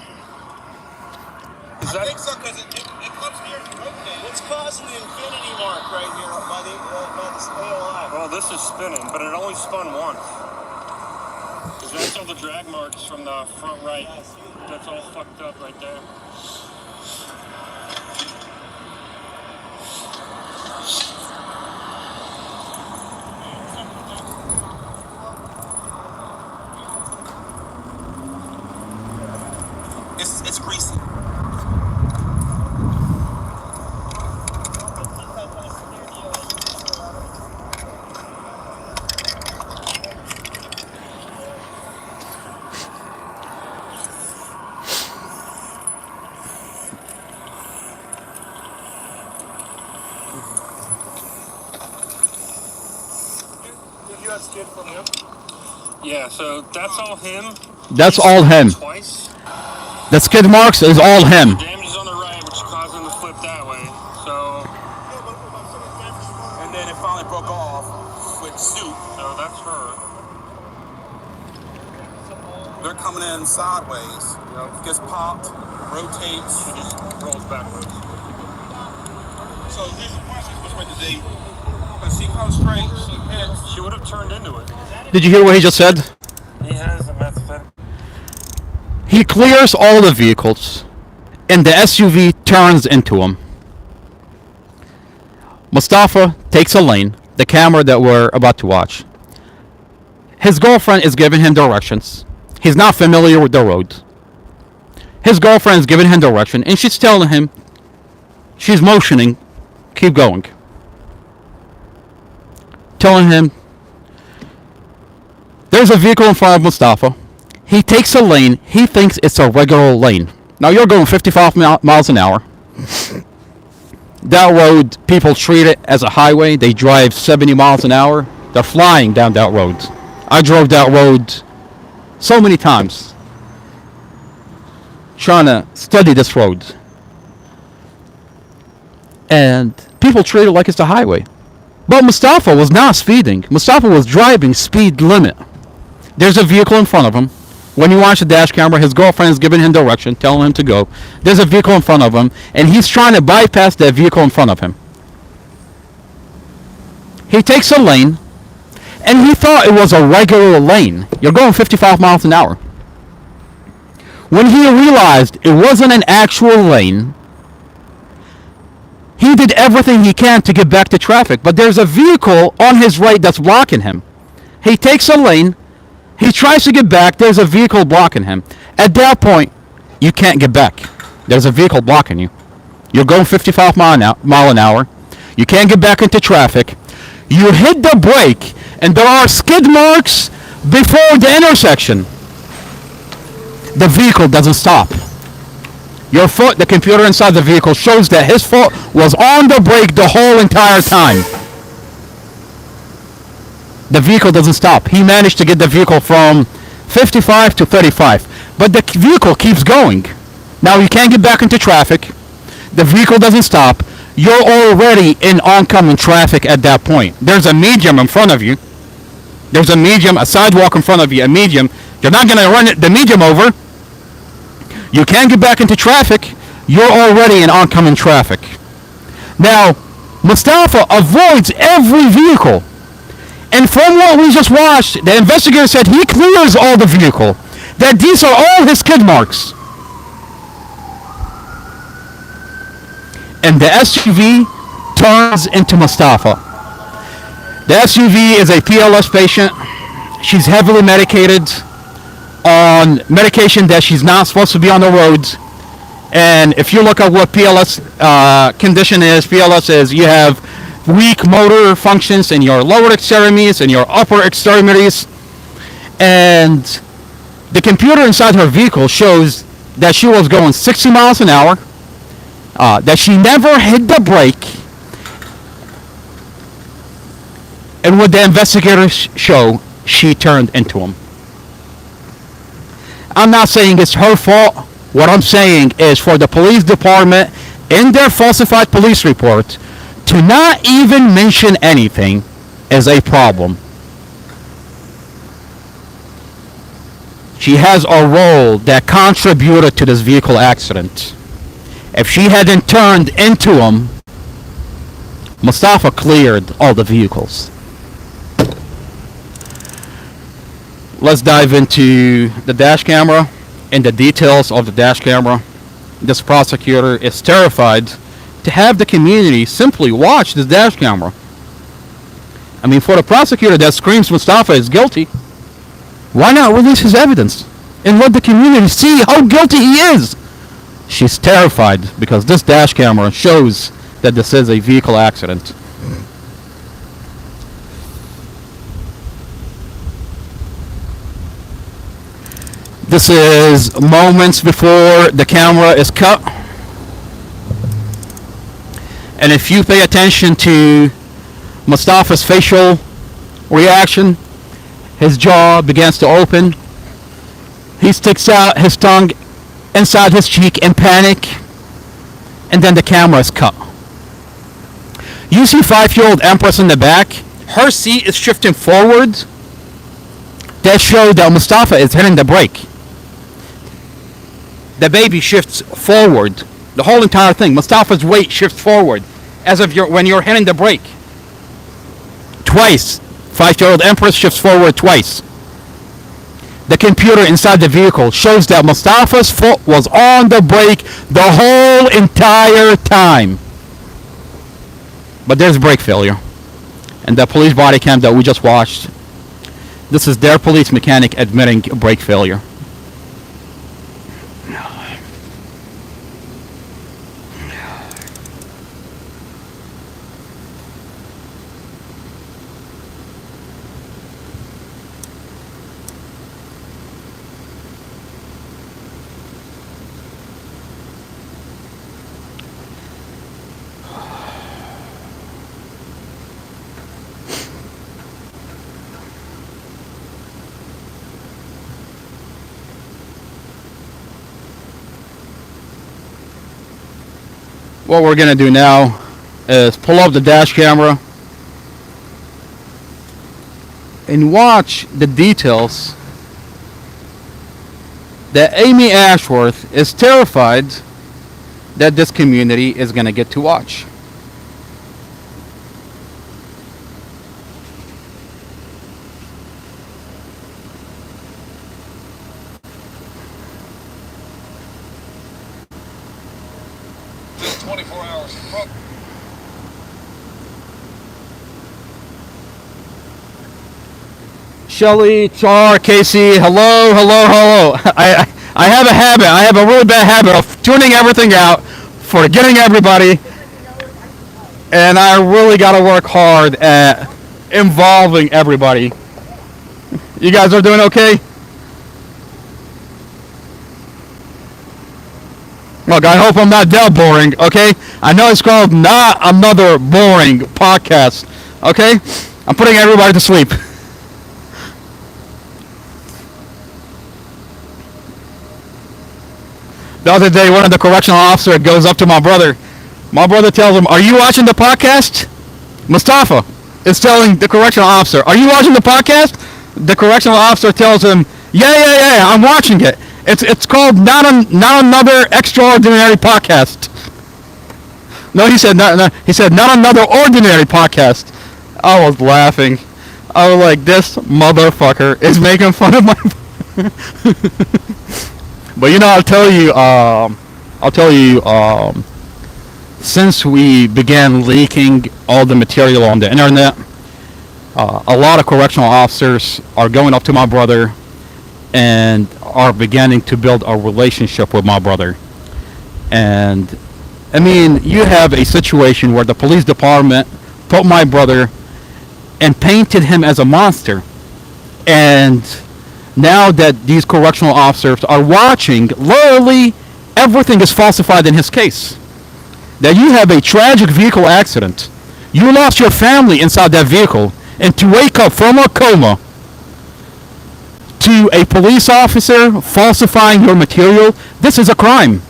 I think so, because it comes here and rotates. What's causing the infinity mark right here by this AOI? Well, this is spinning, but it only spun once. Because that's all the drag marks from the front right. That's all fucked up right there. that skid from him? Yeah, so that's all him. That's all him. Twice. The skid marks is all him. Damage is on the right, which caused him to flip that way. So. And then it finally broke off with suit. So that's her. They're coming in sideways. Gets popped, rotates. She just rolls backwards. So here's the question: which way did they? Because she comes straight, she hits. She would have turned into it. Did you hear what he just said? He has a method. He clears all the vehicles, and the SUV turns into him. Mustafa takes a lane, the camera that we're about to watch. His girlfriend is giving him directions. He's not familiar with the road. His girlfriend is giving him direction, and she's telling him, she's motioning, keep going. Telling him, there's a vehicle in front of Mustafa. He takes a lane. He thinks it's a regular lane. Now you're going 55 miles an hour. That road, people treat it as a highway. They drive 70 miles an hour. They're flying down that road. I drove that road so many times, trying to study this road. And people treat it like it's a highway. But Mustafa was not speeding. Mustafa was driving speed limit. There's a vehicle in front of him. When you watch the dash camera, his girlfriend is giving him direction, telling him to go. There's a vehicle in front of him, and he's trying to bypass that vehicle in front of him. He takes a lane, and he thought it was a regular lane. You're going 55 miles an hour. When he realized it wasn't an actual lane, he did everything he can to get back to traffic, but there's a vehicle on his right that's blocking him. He takes a lane. He tries to get back. There's a vehicle blocking him. At that point, you can't get back. There's a vehicle blocking you. You're going 55 mile an hour. You can't get back into traffic. You hit the brake, and there are skid marks before the intersection. The vehicle doesn't stop. Your foot, the computer inside the vehicle, shows that his foot was on the brake the whole entire time. The vehicle doesn't stop. He managed to get the vehicle from 55 to 35. But the vehicle keeps going. Now you can't get back into traffic. The vehicle doesn't stop. You're already in oncoming traffic at that point. There's a medium in front of you. There's a sidewalk in front of you, a medium. You're not going to run the medium over. You can't get back into traffic. You're already in oncoming traffic. Now, Mustafa avoids every vehicle. And from what we just watched, the investigator said he clears all the vehicle. That these are all his skid marks. And the SUV turns into Mustafa. The SUV is a PLS patient. She's heavily medicated on medication that she's not supposed to be on the roads. And if you look at what PLS condition is, PLS is you have weak motor functions in your lower extremities and your upper extremities. And the computer inside her vehicle shows that she was going 60 miles an hour, that she never hit the brake. And what the investigators show, she turned into him. I'm not saying it's her fault. What I'm saying is for the police department in their falsified police report to not even mention anything is a problem. She has a role that contributed to this vehicle accident. If she hadn't turned into him, Mustafa cleared all the vehicles. Let's dive into the dash camera and the details of the dash camera. This prosecutor is terrified to have the community simply watch this dash camera. I mean, for the prosecutor that screams Mustafa is guilty, why not release his evidence and let the community see how guilty he is? She's terrified because this dash camera shows that this is a vehicle accident. This is moments before the camera is cut. And if you pay attention to Mustafa's facial reaction, His jaw begins to open. He sticks out his tongue inside his cheek in panic, and then the camera is cut. You see 5-year-old Empress in the back. Her seat is shifting forward. That shows that Mustafa is hitting the brake. The baby shifts forward. The whole entire thing. Mustafa's weight shifts forward, as if when you're hitting the brake. Twice. 5-year-old Empress shifts forward twice. The computer inside the vehicle shows that Mustafa's foot was on the brake the whole entire time. But there's brake failure. And the police body cam that we just watched, this is their police mechanic admitting brake failure. What we're going to do now is pull up the dash camera and watch the details that Amy Ashworth is terrified that this community is going to get to watch. Just 24 hours. Shelly, Char, Casey, hello. I have a habit. I have a really bad habit of tuning everything out, forgetting everybody, and I really got to work hard at involving everybody. You guys are doing okay? Look, I hope I'm not that boring, okay? I know it's called Not Another Boring Podcast, okay? I'm putting everybody to sleep. The other day, one of the correctional officers goes up to my brother. My brother tells him, "Are you watching the podcast?" Mustafa is telling the correctional officer, "Are you watching the podcast?" The correctional officer tells him, Yeah, I'm watching it. It's called Not Another Extraordinary Podcast." No, he said not another ordinary podcast. I was laughing. I was like, this motherfucker is making fun of my. But you know, I'll tell you. Since we began leaking all the material on the internet, a lot of correctional officers are going up to my brother and are beginning to build a relationship with my brother. And I mean, you have a situation where the police department put my brother and painted him as a monster. And now that these correctional officers are watching, literally everything is falsified in his case. That you have a tragic vehicle accident. You lost your family inside that vehicle, and to wake up from a coma to a police officer falsifying your material, this is a crime.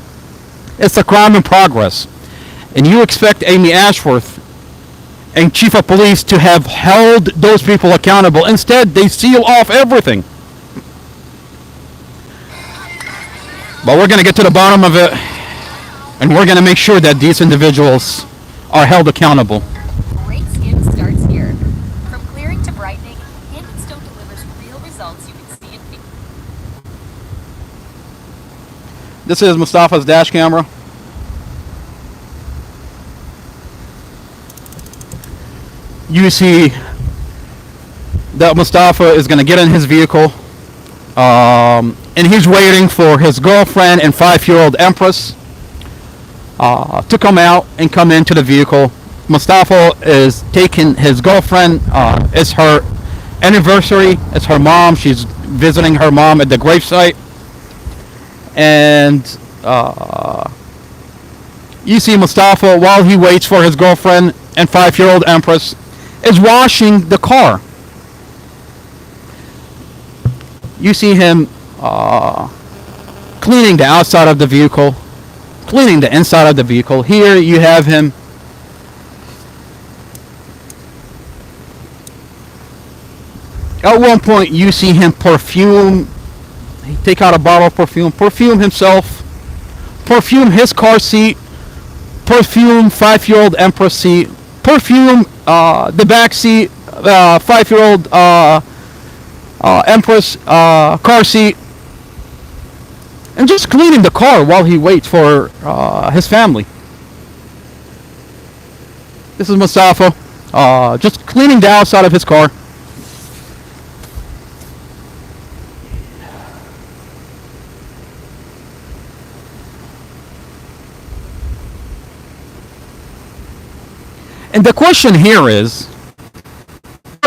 It's a crime in progress. And you expect Amy Ashworth and Chief of Police to have held those people accountable. Instead, they seal off everything. But we're going to get to the bottom of it, and we're going to make sure that these individuals are held accountable. Great skin starts here. From clearing to brightening, Hand & Stone delivers real results you can see and feel. This is Mustafa's dash camera. You see that Mustafa is going to get in his vehicle, and he's waiting for his girlfriend and 5-year-old Empress to come out and come into the vehicle. Mustafa is taking his girlfriend. It's her anniversary. It's her mom. She's visiting her mom at the gravesite. And you see Mustafa, while he waits for his girlfriend and 5-year-old Empress, is washing the car. You see him cleaning the outside of the vehicle, cleaning the inside of the vehicle. Here you have him at one point you see him perfume, he take out a bottle of perfume himself, perfume his car seat, perfume 5-year-old Empress seat, perfume the back seat, 5-year-old Empress car seat, and just cleaning the car while he waits for his family. This is Mustafa, just cleaning the outside of his car. And the question here is,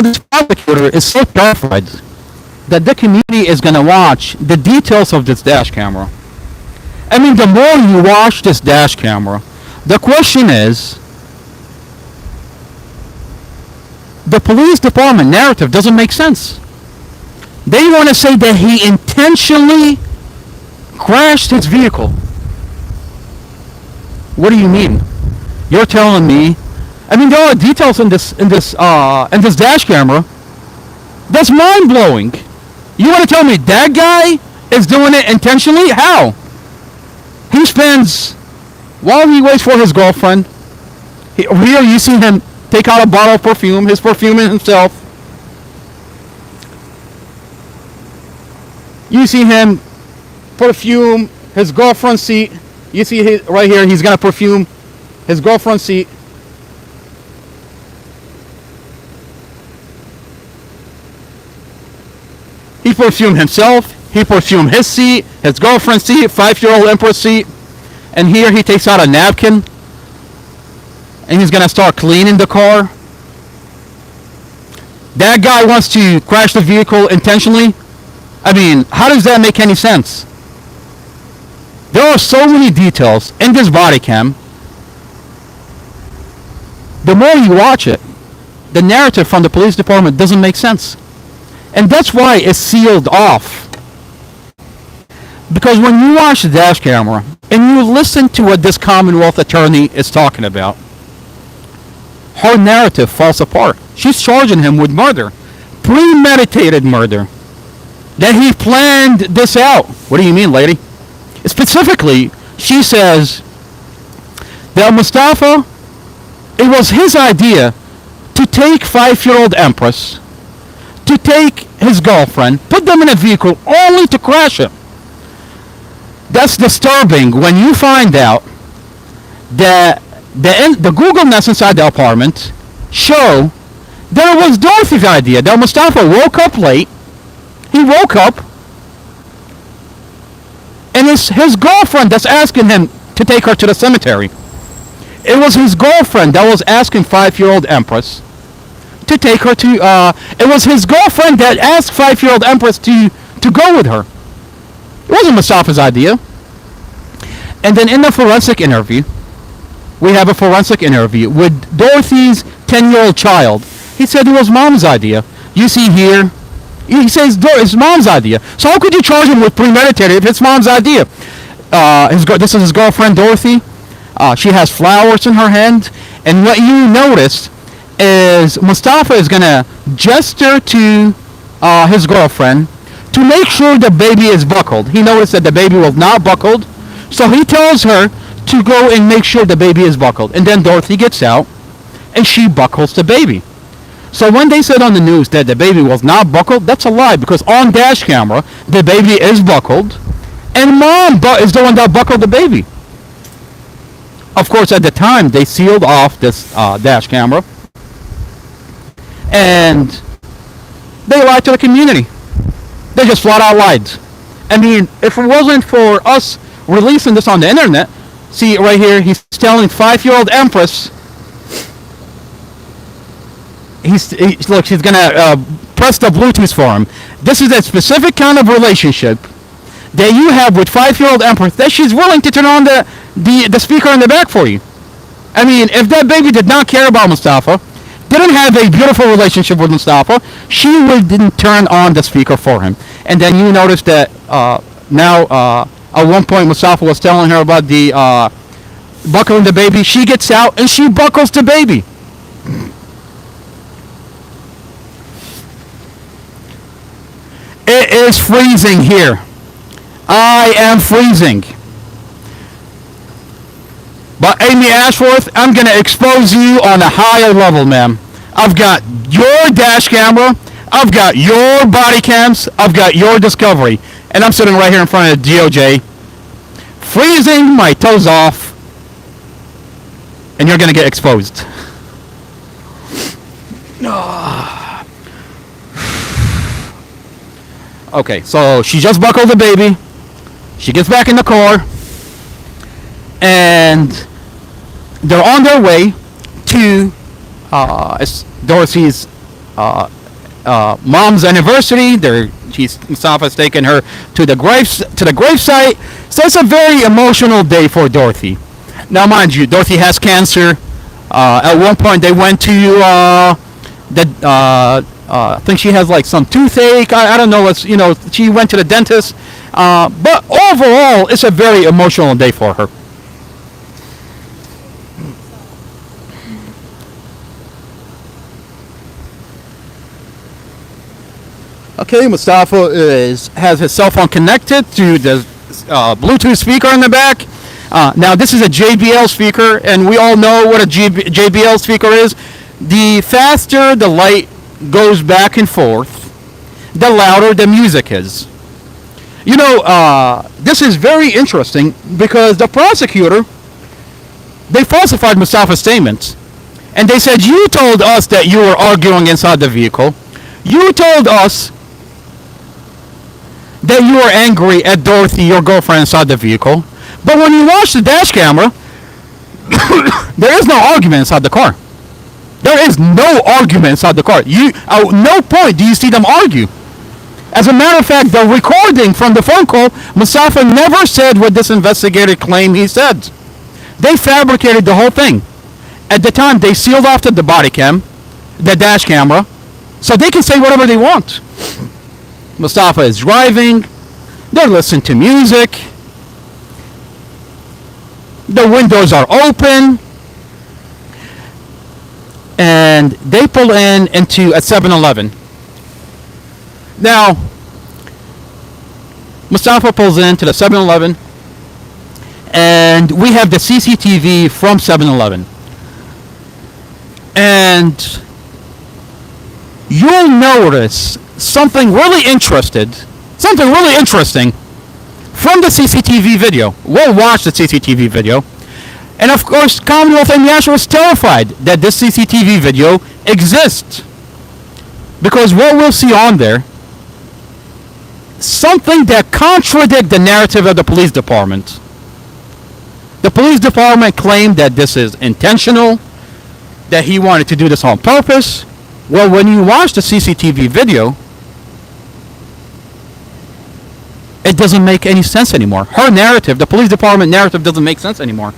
this prosecutor is so terrified that the community is going to watch the details of this dash camera. I mean, the more you watch this dash camera, the question is, the police department narrative doesn't make sense. They want to say that he intentionally crashed his vehicle. What do you mean? You're telling me, I mean, there are details in this dash camera that's mind-blowing. You want to tell me that guy is doing it intentionally? How? He spends, while he waits for his girlfriend, here you see him take out a bottle of perfume, his perfuming himself. You see him perfume his girlfriend's seat. You see right here, he's going to perfume his girlfriend's seat. He perfumed himself, he perfumed his seat, his girlfriend's seat, 5-year-old Empress seat, and here he takes out a napkin, and he's going to start cleaning the car. That guy wants to crash the vehicle intentionally? I mean, how does that make any sense? There are so many details in this body cam. The more you watch it, the narrative from the police department doesn't make sense. And that's why it's sealed off. Because when you watch the dash camera and you listen to what this Commonwealth attorney is talking about, her narrative falls apart. She's charging him with murder. Premeditated murder. That he planned this out. What do you mean, lady? Specifically, she says that Mustafa, it was his idea to take 5-year-old Empress, to take his girlfriend, put them in a vehicle only to crash him. That's disturbing when you find out that the Google Nest inside the apartment show that it was Dorothy's idea, that Mustafa woke up late. He woke up and it's his girlfriend that's asking him to take her to the cemetery. It was his girlfriend that was asking 5-year-old Empress to take her to, it was his girlfriend that asked 5-year-old Empress to go with her. It wasn't Mustafa's idea. And then in the forensic interview, we have a forensic interview with Dorothy's 10-year-old child. He said it was mom's idea. You see here, he says it's mom's idea. So how could you charge him with premeditated if it's mom's idea? This is his girlfriend, Dorothy. She has flowers in her hand. And what you noticed is Mustafa is going to gesture to his girlfriend to make sure the baby is buckled. He noticed that the baby was not buckled. So he tells her to go and make sure the baby is buckled. And then Dorothy gets out and she buckles the baby. So when they said on the news that the baby was not buckled, that's a lie, because on dash camera, the baby is buckled and mom is the one that buckled the baby. Of course, at the time, they sealed off this dash camera and they lied to the community. They just flat out lied. I mean, if it wasn't for us releasing this on the internet, see right here, he's telling 5-year-old Empress, look, she's gonna press the Bluetooth for him. This is a specific kind of relationship that you have with 5-year-old Empress that she's willing to turn on the speaker in the back for you. I mean, if that baby did not care about Mustafa, didn't have a beautiful relationship with Mustafa, she didn't turn on the speaker for him. And then you notice that now at one point Mustafa was telling her about the buckling the baby. She gets out and she buckles the baby. It is freezing here. I am freezing. But Amy Ashworth, I'm going to expose you on a higher level, ma'am. I've got your dash camera. I've got your body cams. I've got your discovery. And I'm sitting right here in front of the DOJ, freezing my toes off. And you're going to get exposed. Okay, so she just buckled the baby. She gets back in the car. And they're on their way to Dorothy's mom's anniversary. Mustafa's taking her to the gravesite. So it's a very emotional day for Dorothy. Now, mind you, Dorothy has cancer. At one point, they went to I think she has like some toothache. I don't know what's, she went to the dentist. But overall, it's a very emotional day for her. Okay, Mustafa has his cell phone connected to the Bluetooth speaker in the back. Now, this is a JBL speaker, and we all know what a JBL speaker is. The faster the light goes back and forth, the louder the music is. This is very interesting because the prosecutor, they falsified Mustafa's statements. And they said, you told us that you were arguing inside the vehicle. You told us that you were angry at Dorothy, your girlfriend, inside the vehicle. But when you watch the dash camera, there is no argument inside the car. There is no argument inside the car. At no point do you see them argue. As a matter of fact, the recording from the phone call, Mustafa never said what this investigator claimed he said. They fabricated the whole thing. At the time, they sealed off the body cam, the dash camera, so they can say whatever they want. Mustafa is driving. They're listening to music. The windows are open. And they pull into a 7-Eleven. Now, Mustafa pulls into the 7-Eleven. And we have the CCTV from 7-Eleven. And you'll notice something really interesting from the CCTV video. We'll watch the CCTV video. And of course, Commonwealth Amy Asher was terrified that this CCTV video exists. Because what we'll see on there, something that contradicts the narrative of the police department. The police department claimed that this is intentional, that he wanted to do this on purpose. Well, when you watch the CCTV video, it doesn't make any sense anymore. Her narrative, the police department narrative, doesn't make sense anymore.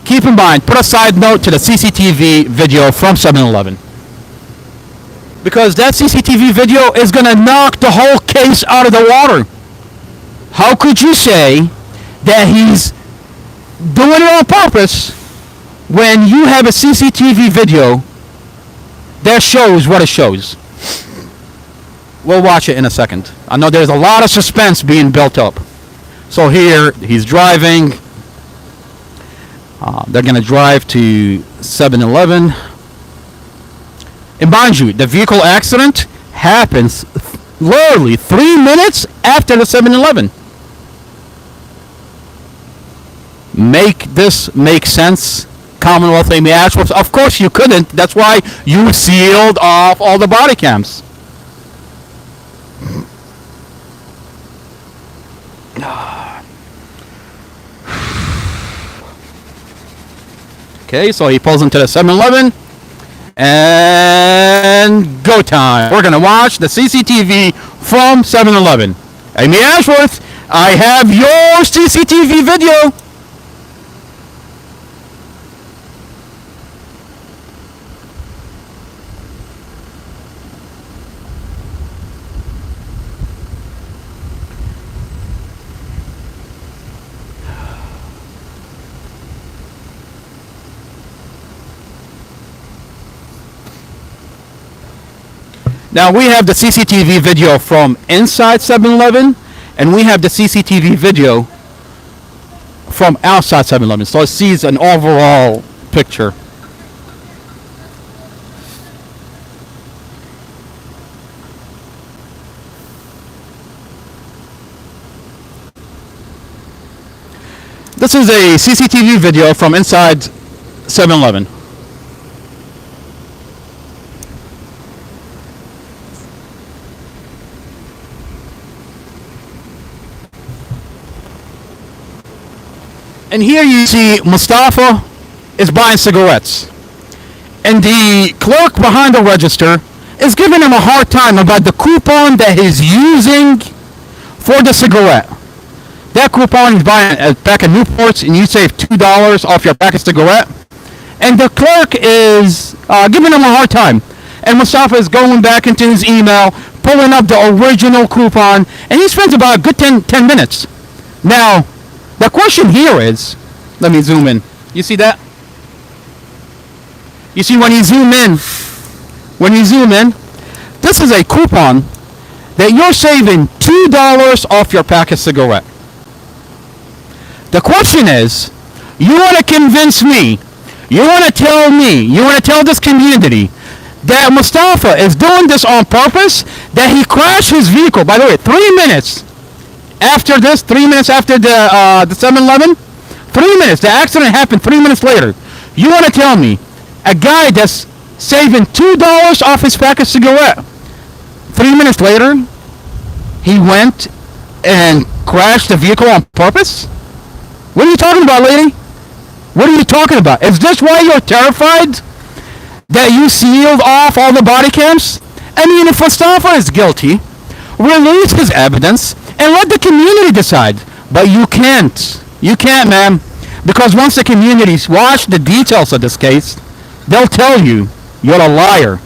Keep in mind, put a side note to the CCTV video from 7-Eleven. Because that CCTV video is going to knock the whole case out of the water. How could you say that he's doing it on purpose when you have a CCTV video that shows what it shows? We'll watch it in a second. I know there's a lot of suspense being built up. So here, he's driving. They're going to drive to 7-Eleven. And mind you, the vehicle accident happens literally 3 minutes after the 7-Eleven. Make this make sense, Commonwealth Amy Ashworth? Of course you couldn't. That's why you sealed off all the body cams. Okay, so he pulls into the 7-Eleven. And go time. We're going to watch the CCTV from 7-Eleven. Amy Ashworth, I have your CCTV video. Now we have the CCTV video from inside 7-Eleven, and we have the CCTV video from outside 7-Eleven. So it sees an overall picture. This is a CCTV video from inside 7-Eleven. And here you see Mustafa is buying cigarettes. And the clerk behind the register is giving him a hard time about the coupon that he's using for the cigarette. That coupon he's buying a pack of Newports, and you save $2 off your pack of cigarette. And the clerk is giving him a hard time. And Mustafa is going back into his email, pulling up the original coupon, and he spends about a good 10 minutes. Now, the question here is, let me zoom in. You see that? You see when you zoom in, this is a coupon that you're saving $2 off your pack of cigarette. The question is, you want to convince me, you want to tell this community that Mustafa is doing this on purpose, that he crashed his vehicle. By the way, 3 minutes after this, 3 minutes after the 7-Eleven, 3 minutes, the accident happened 3 minutes later. You want to tell me a guy that's saving $2 off his pack of cigarette, 3 minutes later, he went and crashed the vehicle on purpose? What are you talking about, lady? What are you talking about? Is this why you're terrified that you sealed off all the body cams? I mean, if Mustafa is guilty, release his evidence and let the community decide. But you can't. You can't, ma'am. Because once the communities watch the details of this case, they'll tell you you're a liar.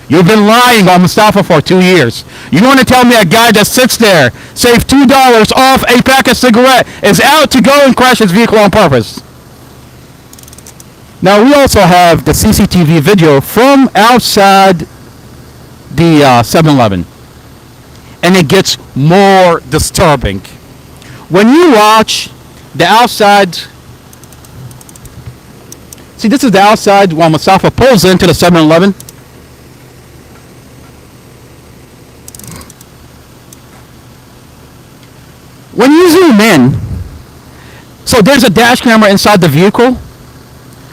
You've been lying on Mustafa for 2 years. You want to tell me a guy that sits there, saved $2 off a pack of cigarette, is out to go and crash his vehicle on purpose? Now, we also have the CCTV video from outside the 7-Eleven. And it gets more disturbing. When you watch the outside, see, this is the outside while Mustafa pulls into the 7-Eleven. When you zoom in, so there's a dash camera inside the vehicle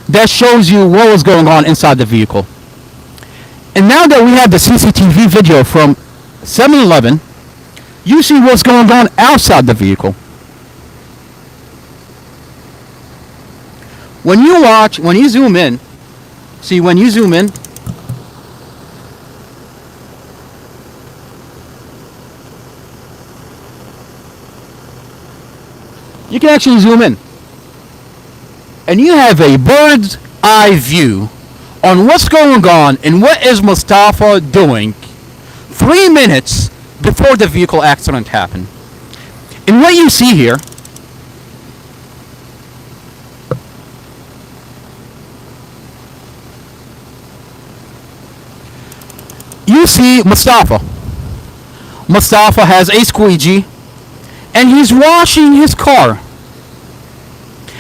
that shows you what was going on inside the vehicle. And now that we have the CCTV video from 7-Eleven, you see what's going on outside the vehicle. When you zoom in, you can actually zoom in. And you have a bird's eye view on what's going on and what is Mustafa doing 3 minutes before the vehicle accident happened. And what you see here, you see Mustafa. Mustafa has a squeegee and he's washing his car.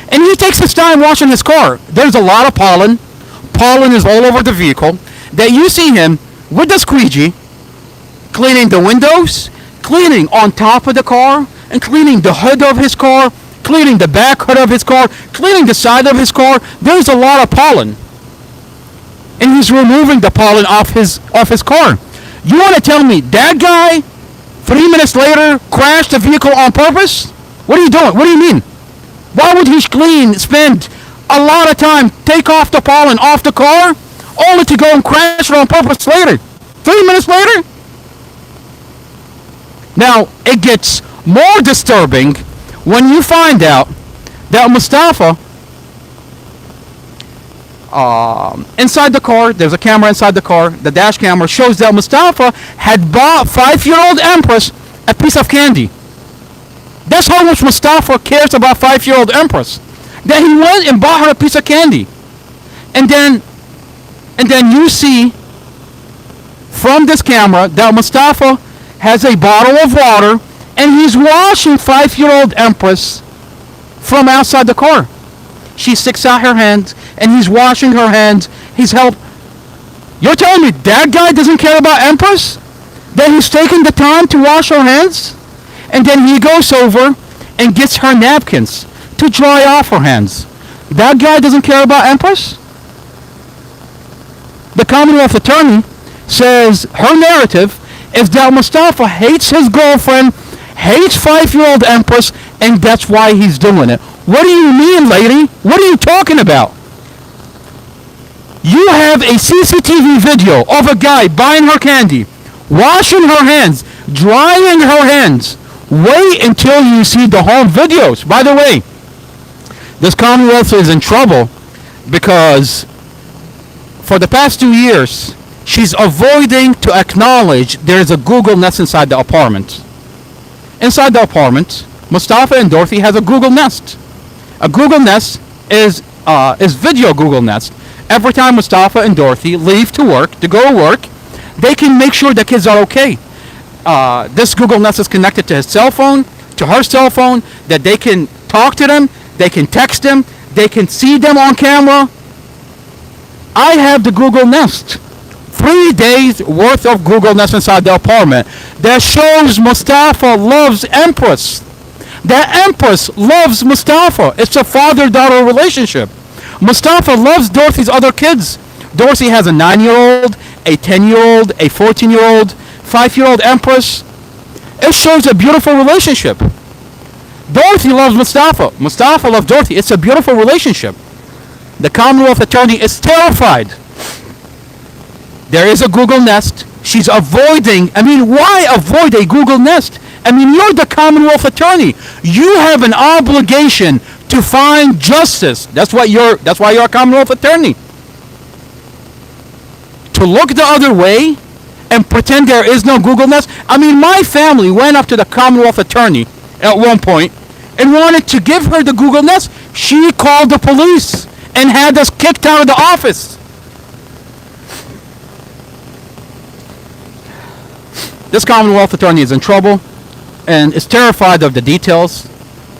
And he takes his time washing his car. There's a lot of pollen. Pollen is all over the vehicle. That you see him with the squeegee cleaning the windows, cleaning on top of the car, and cleaning the hood of his car, cleaning the back hood of his car, cleaning the side of his car. There's a lot of pollen. And he's removing the pollen off his car. You want to tell me that guy 3 minutes later crashed the vehicle on purpose? What are you doing? What do you mean? Why would he spend a lot of time, take off the pollen off the car, only to go and crash it on purpose later? 3 minutes later? Now, it gets more disturbing when you find out that Mustafa, inside the car, there's a camera inside the car, the dash camera shows that Mustafa had bought 5-year-old Empress a piece of candy. That's how much Mustafa cares about 5-year-old Empress. That he went and bought her a piece of candy. And then you see from this camera that Mustafa has a bottle of water and he's washing 5-year-old Empress from outside the car. She sticks out her hands and he's washing her hands. He's helped. You're telling me that guy doesn't care about Empress? That he's taking the time to wash her hands? And then he goes over and gets her napkins to dry off her hands. That guy doesn't care about Empress? The Commonwealth Attorney says her narrative is that Mustafa hates his girlfriend, hates 5-year-old Empress, and that's why he's doing it. What do you mean, lady? What are you talking about? You have a CCTV video of a guy buying her candy, washing her hands, drying her hands. Wait until you see the home videos. By the way, this Commonwealth is in trouble because for the past 2 years, she's avoiding to acknowledge there's a Google Nest inside the apartment. Inside the apartment, Mustafa and Dorothy has a Google Nest. A Google Nest is video Google Nest. Every time Mustafa and Dorothy leave to go to work, they can make sure the kids are okay. This Google Nest is connected to his cell phone, to her cell phone, that they can talk to them, they can text them, they can see them on camera. I have the Google Nest. 3 days worth of Google Nest inside the apartment that shows Mustafa loves Empress. That Empress loves Mustafa. It's a father-daughter relationship. Mustafa loves Dorothy's other kids. Dorothy has a 9-year-old, a 10-year-old, a 14-year-old, 5-year-old Empress. It shows a beautiful relationship. Dorothy loves Mustafa. Mustafa loves Dorothy. It's a beautiful relationship. The Commonwealth Attorney is terrified. There is a Google Nest. She's avoiding. I mean, why avoid a Google Nest? I mean, you're the Commonwealth Attorney. You have an obligation to find justice. That's why you're a Commonwealth Attorney. To look the other way and pretend there is no Google Nest. I mean, my family went up to the Commonwealth Attorney at one point and wanted to give her the Google Nest. She called the police and had us kicked out of the office. This Commonwealth Attorney is in trouble and is terrified of the details.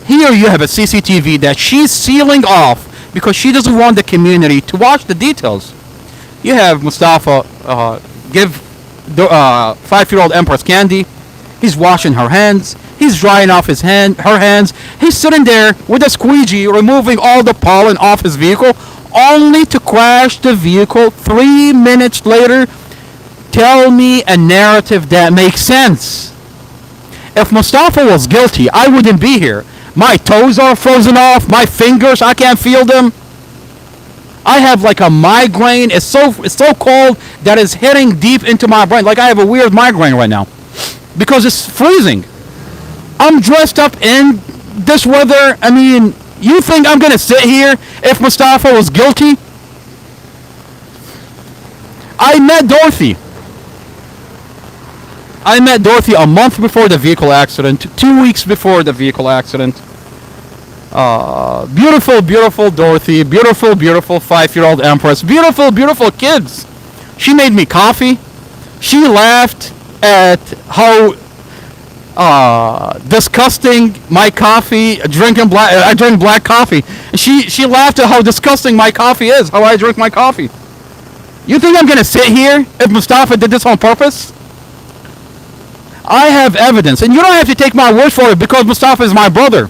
Here you have a CCTV that she's sealing off because she doesn't want the community to watch the details. You have Mustafa give the 5-year-old Empress candy. He's washing her hands. He's drying off her hands. He's sitting there with a squeegee removing all the pollen off his vehicle only to crash the vehicle 3 minutes later. Tell me a narrative that makes sense. If Mustafa was guilty, I wouldn't be here. My toes are frozen off. My fingers, I can't feel them. I have like a migraine. It's so cold that it's hitting deep into my brain. Like I have a weird migraine right now because it's freezing. I'm dressed up in this weather. I mean, you think I'm gonna sit here if Mustafa was guilty? I met Dorothy a month before the vehicle accident, 2 weeks before the vehicle accident. Beautiful, beautiful Dorothy, beautiful, beautiful 5-year-old Empress, beautiful, beautiful kids. She made me coffee. She laughed at how disgusting my coffee. I drink black coffee. She laughed at how disgusting my coffee is. How I drink my coffee. You think I'm gonna sit here if Mustafa did this on purpose? I have evidence, and you don't have to take my word for it because Mustafa is my brother.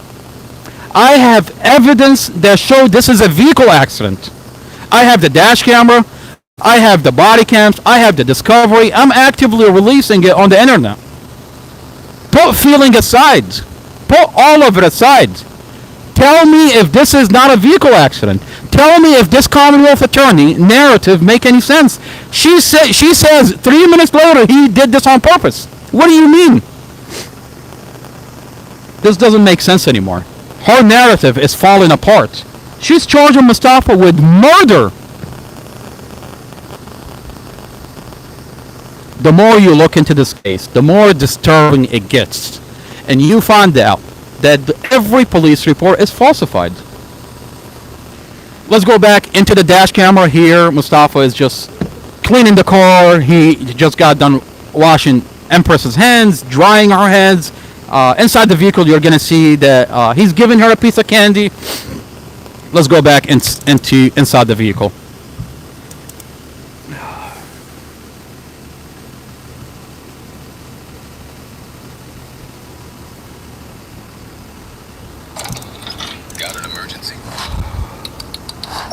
I have evidence that shows this is a vehicle accident. I have the dash camera. I have the body cams. I have the discovery. I'm actively releasing it on the internet. Put feeling aside. Put all of it aside. Tell me if this is not a vehicle accident. Tell me if this Commonwealth Attorney narrative make any sense. She says 3 minutes later he did this on purpose. What do you mean? This doesn't make sense anymore. Her narrative is falling apart. She's charging Mustafa with murder. The more you look into this case, the more disturbing it gets. And you find out that every police report is falsified. Let's go back into the dash camera here. Mustafa is just cleaning the car. He just got done washing Empress's hands, drying her hands. Inside the vehicle, you're gonna see that he's giving her a piece of candy. Let's go back into inside the vehicle. Got an emergency.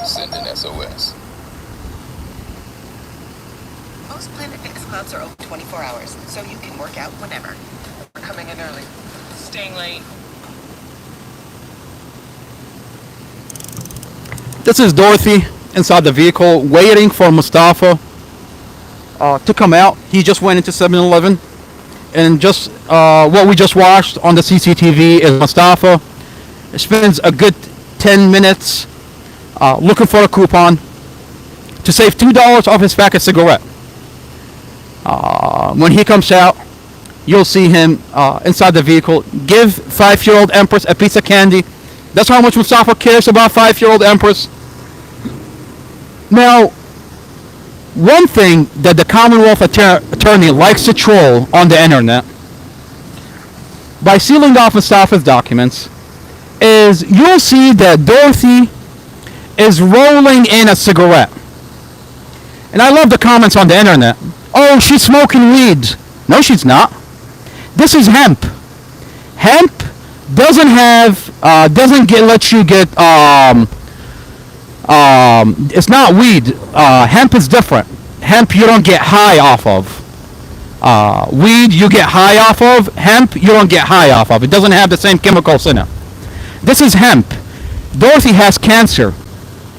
Send an SOS. Most Planet Fitness clubs are open 24 hours, so you can work out whenever. We're coming in early. Staying late. This is Dorothy inside the vehicle waiting for Mustafa to come out. He just went into 7-Eleven, and just what we just watched on the CCTV is Mustafa spends a good 10 minutes looking for a coupon to save $2 off his pack of cigarette. When he comes out, you'll see him inside the vehicle give 5-year-old Empress a piece of candy. That's how much Mustafa cares about 5-year-old Empress. Now, one thing that the Commonwealth Attorney likes to troll on the internet by sealing off Mustafa's documents is you'll see that Dorothy is rolling in a cigarette. And I love the comments on the internet. Oh, she's smoking weed. No, she's not. This is hemp. Hemp doesn't let you get it's not weed. Hemp is different. Hemp you don't get high off of. Weed you get high off of. Hemp you don't get high off of. It doesn't have the same chemicals in it. This is hemp. Dorothy has cancer.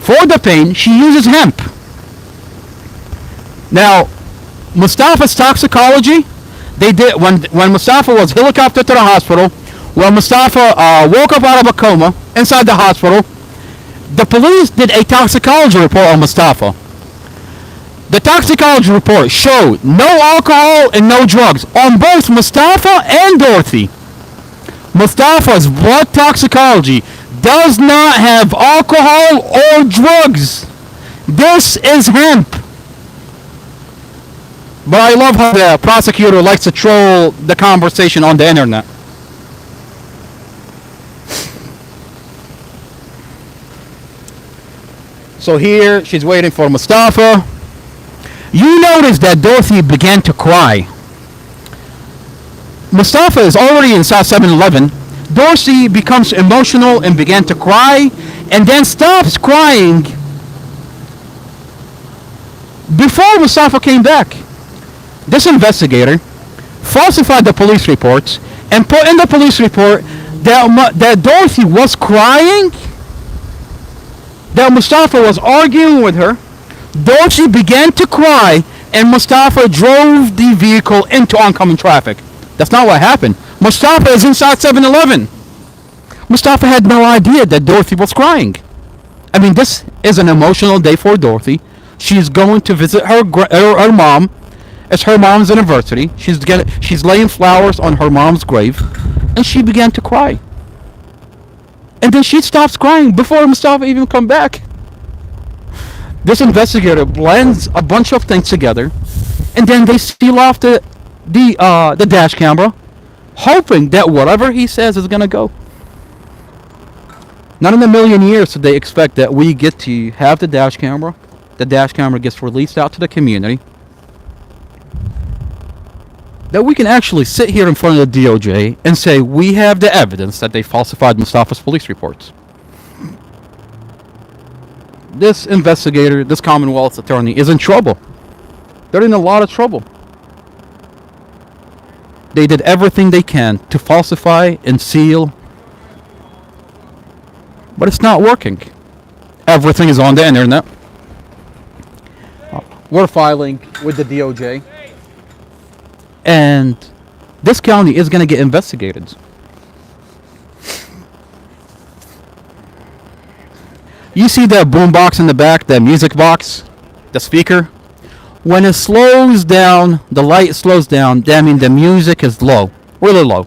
For the pain, she uses hemp. Now, Mustafa's toxicology, they did when Mustafa was helicoptered to the hospital. When Mustafa woke up out of a coma inside the hospital, the police did a toxicology report on Mustafa. The toxicology report showed no alcohol and no drugs on both Mustafa and Dorothy. Mustafa's blood toxicology does not have alcohol or drugs. This is hemp. But I love how the prosecutor likes to troll the conversation on the internet. So here, she's waiting for Mustafa. You notice that Dorothy began to cry. Mustafa is already inside 7-Eleven. Dorothy becomes emotional and began to cry, and then stops crying before Mustafa came back. This investigator falsified the police reports and put in the police report that Dorothy was crying, that Mustafa was arguing with her. Dorothy began to cry, and Mustafa drove the vehicle into oncoming traffic. That's not what happened. Mustafa is inside 7-Eleven. Mustafa had no idea that Dorothy was crying. I mean, this is an emotional day for Dorothy. She's going to visit her mom. It's her mom's anniversary. She's laying flowers on her mom's grave, and she began to cry. And then she stops crying before Mustafa even come back. This investigator blends a bunch of things together, and then they seal off the dash camera, hoping that whatever he says is gonna go. Not in a million years did they expect that we get to have the dash camera. The dash camera gets released out to the community. That we can actually sit here in front of the DOJ and say we have the evidence that they falsified Mustafa's police reports. This investigator, this Commonwealth attorney, is in trouble. They're in a lot of trouble. They did everything they can to falsify and seal, but it's not working. Everything is on the internet. We're filing with the DOJ, and this county is going to get investigated. You see that boom box in the back, that music box, the speaker? When it slows down, the light slows down, that means the music is low, really low.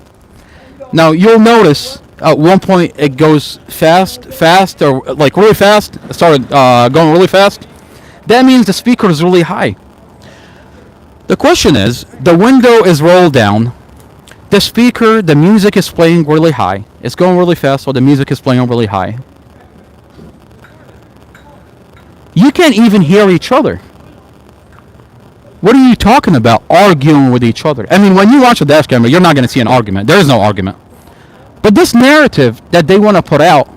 Now you'll notice at one point it goes fast, or like really fast. It started going really fast. That means the speaker is really high. The question is, the window is rolled down. The speaker, the music is playing really high. It's going really fast, so the music is playing really high. You can't even hear each other. What are you talking about? Arguing with each other. I mean, when you watch a dash camera, you're not going to see an argument. There is no argument. But this narrative that they want to put out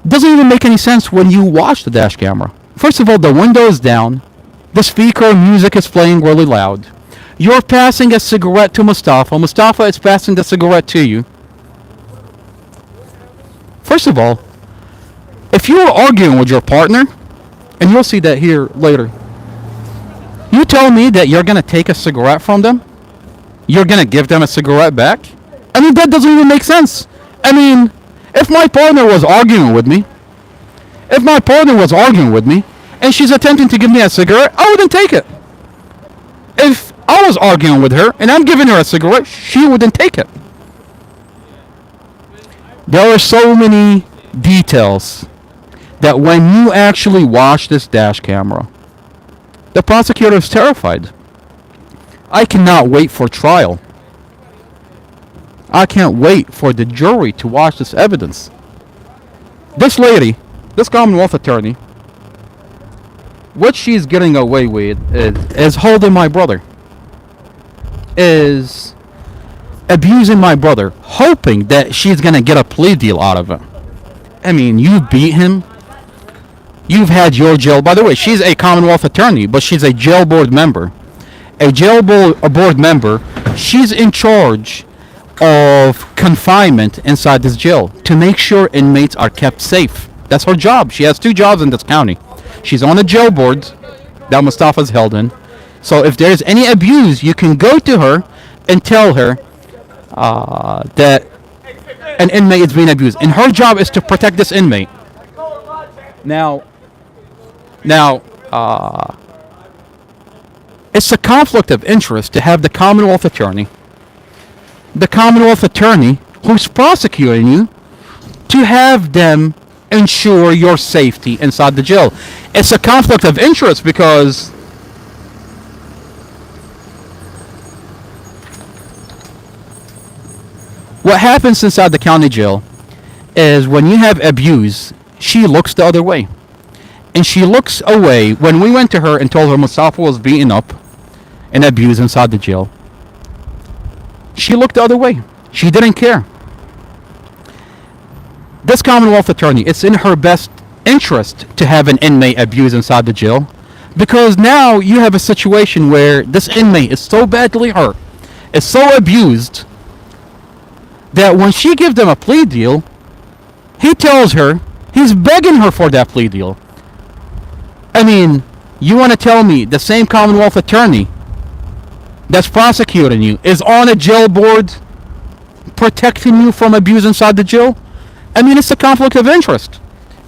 doesn't even make any sense when you watch the dash camera. First of all, the window is down. The speaker music is playing really loud. You're passing a cigarette to Mustafa. Mustafa is passing the cigarette to you. First of all, if you're arguing with your partner, and you'll see that here later, you tell me that you're going to take a cigarette from them? You're going to give them a cigarette back? I mean, that doesn't even make sense. I mean, if my partner was arguing with me, and she's attempting to give me a cigarette, I wouldn't take it. If I was arguing with her and I'm giving her a cigarette, she wouldn't take it. There are so many details that when you actually watch this dash camera, the prosecutor is terrified. I cannot wait for trial. I can't wait for the jury to watch this evidence. This lady, this Commonwealth attorney, what she's getting away with is holding my brother, is abusing my brother, hoping that she's going to get a plea deal out of it. I mean, you beat him. You've had your jail. By the way, she's a Commonwealth attorney, but she's a jail board member. A jail board member, she's in charge of confinement inside this jail to make sure inmates are kept safe. That's her job. She has 2 jobs in this county. She's on the jail board that Mustafa's held in. So if there's any abuse, you can go to her and tell her that an inmate is being abused. And her job is to protect this inmate. Now, it's a conflict of interest to have the Commonwealth attorney who's prosecuting you, to have them ensure your safety inside the jail. It's a conflict of interest because what happens inside the county jail is when you have abuse, she looks the other way. And she looks away. When we went to her and told her Mustafa was beaten up and abused inside the jail, she looked the other way. She didn't care. This Commonwealth attorney, it's in her best interest to have an inmate abused inside the jail, because now you have a situation where this inmate is so badly hurt, is so abused, that when she gives them a plea deal, he tells her, he's begging her for that plea deal. I mean, you want to tell me the same Commonwealth attorney that's prosecuting you is on a jail board protecting you from abuse inside the jail? I mean, it's a conflict of interest.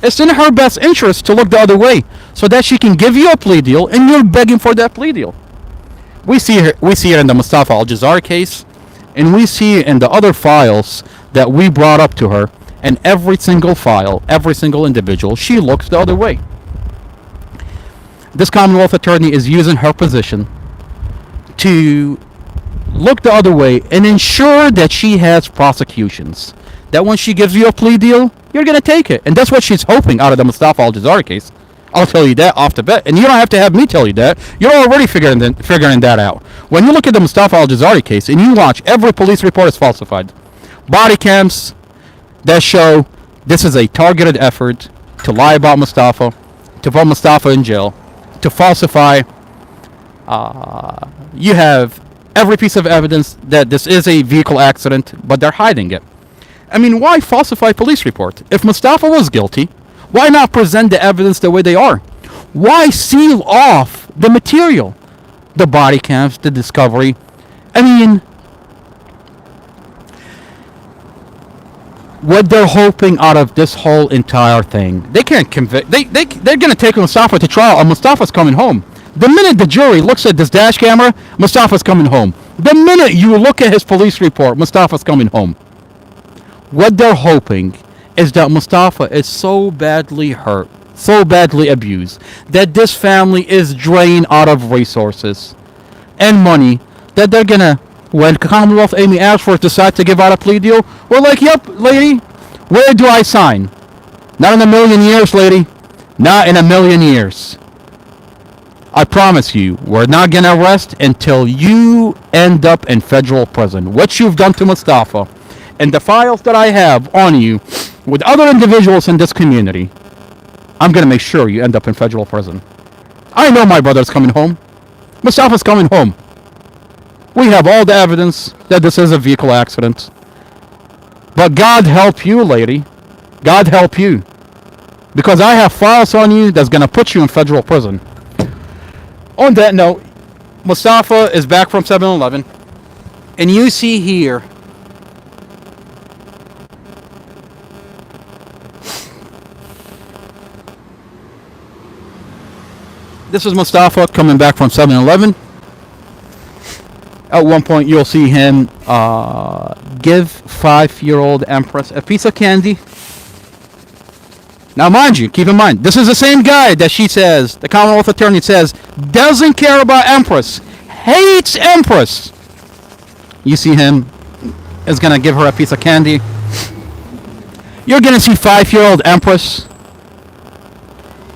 It's in her best interest to look the other way so that she can give you a plea deal and you're begging for that plea deal. We see it in the Mustafa Al-Jazari case, and we see it in the other files that we brought up to her, and every single file, every single individual, she looks the other way. This Commonwealth attorney is using her position to look the other way and ensure that she has prosecutions. That when she gives you a plea deal, you're going to take it. And that's what she's hoping out of the Mustafa Al-Jazari case. I'll tell you that off the bat. And you don't have to have me tell you that. You're already figuring that out. When you look at the Mustafa Al-Jazari case and you watch, every police report is falsified. Body cams that show this is a targeted effort to lie about Mustafa, to put Mustafa in jail, to falsify. You have every piece of evidence that this is a vehicle accident, but they're hiding it. I mean, why falsify police report? If Mustafa was guilty, why not present the evidence the way they are? Why seal off the material? The body cams, the discovery. I mean, what they're hoping out of this whole entire thing, they can't convict. They're going to take Mustafa to trial, and Mustafa's coming home. The minute the jury looks at this dash camera, Mustafa's coming home. The minute you look at his police report, Mustafa's coming home. What they're hoping is that Mustafa is so badly hurt, so badly abused, that this family is drained out of resources and money, that they're gonna, when Commonwealth Amy Ashworth decide to give out a plea deal, we're like, yep, lady, where do I sign? Not in a million years, lady. Not in a million years. I promise you, we're not gonna arrest until you end up in federal prison. What you've done to Mustafa and the files that I have on you with other individuals in this community, I'm gonna make sure you end up in federal prison. I know my brother's coming home. Mustafa's coming home. We have all the evidence that this is a vehicle accident. But God help you, lady. God help you. Because I have files on you that's gonna put you in federal prison. On that note, Mustafa is back from 7-Eleven. And you see here, this is Mustafa coming back from 7-Eleven. At one point, you'll see him give 5-year-old Empress a piece of candy. Now, mind you, keep in mind, this is the same guy that she says, the Commonwealth Attorney says, doesn't care about Empress, hates Empress. You see him is going to give her a piece of candy. You're going to see 5-year-old Empress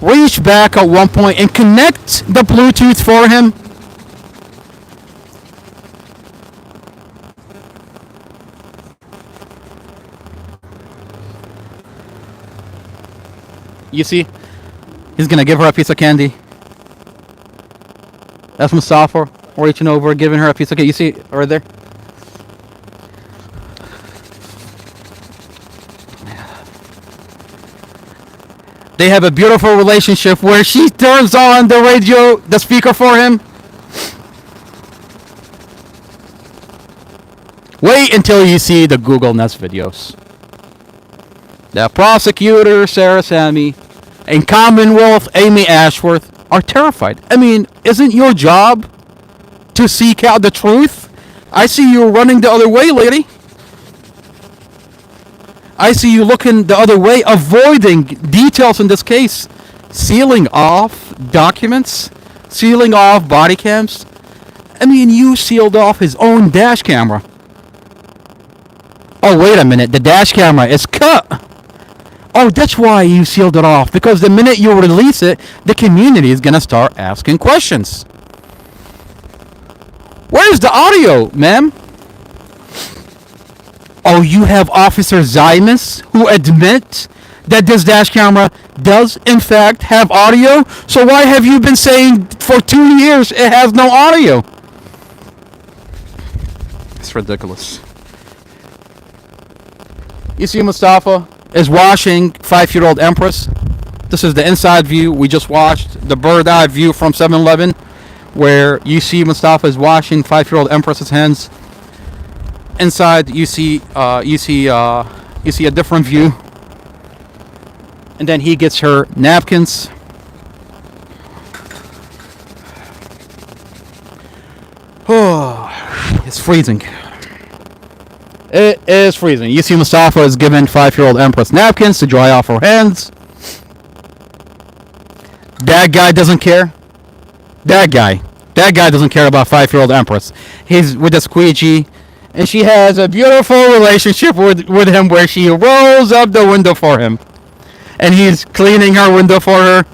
reach back at one point and connect the Bluetooth for him. You see, he's gonna give her a piece of candy. That's Mustafa reaching over, giving her a piece of candy. You see it right there? They have a beautiful relationship where she turns on the radio, the speaker for him. Wait until you see the Google Nest videos. The prosecutor, Sarah Sammy, and Commonwealth Amy Ashworth are terrified. I mean, isn't your job to seek out the truth? I see you running the other way, lady. I see you looking the other way, avoiding details in this case. Sealing off documents, sealing off body cams. I mean, you sealed off his own dash camera. Oh, wait a minute. The dash camera is cut. Oh, that's why you sealed it off. Because the minute you release it, the community is going to start asking questions. Where's the audio, ma'am? Oh, you have Officer Zymus who admit that this dash camera does, in fact, have audio? So why have you been saying for 2 years it has no audio? It's ridiculous. You see Mustafa is washing 5-year-old Empress. This is the inside view. We just watched the bird-eye view from 7-Eleven, where you see Mustafa is washing 5-year-old Empress's hands. Inside, you see a different view, and then he gets her napkins. Oh, it's freezing. It is freezing. You see Mustafa is giving 5-year-old Empress napkins to dry off her hands. That guy doesn't care. That guy doesn't care about 5-year-old Empress. He's with a squeegee, and she has a beautiful relationship with him where she rolls up the window for him. And he's cleaning her window for her.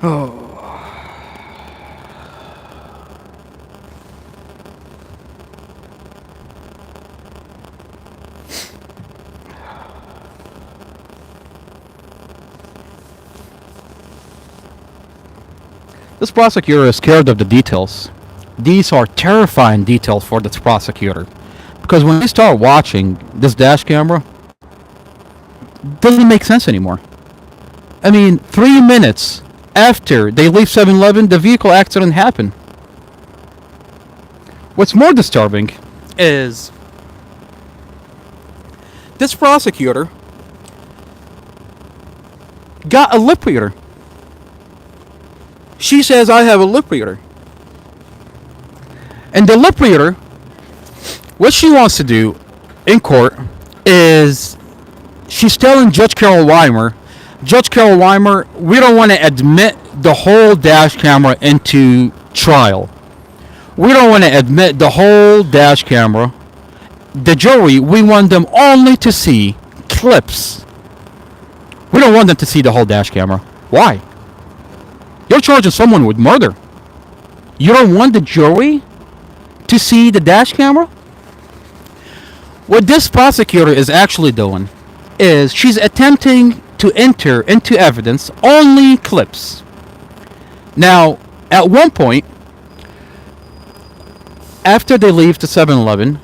Oh. This prosecutor is scared of the details. These are terrifying details for this prosecutor. Because when you start watching this dash camera, it doesn't make sense anymore. I mean, 3 minutes after they leave 7-Eleven, the vehicle accident happened. What's more disturbing is this prosecutor got a lip reader. She says, I have a lip reader. And the lip reader, what she wants to do in court is she's telling Judge Carol Weimer, we don't want to admit the whole dash camera into trial. We don't want to admit the whole dash camera. The jury, we want them only to see clips. We don't want them to see the whole dash camera. Why? You're charging someone with murder. You don't want the jury to see the dash camera? What this prosecutor is actually doing is she's attempting to enter into evidence only clips. Now, at one point, after they leave the 7-Eleven,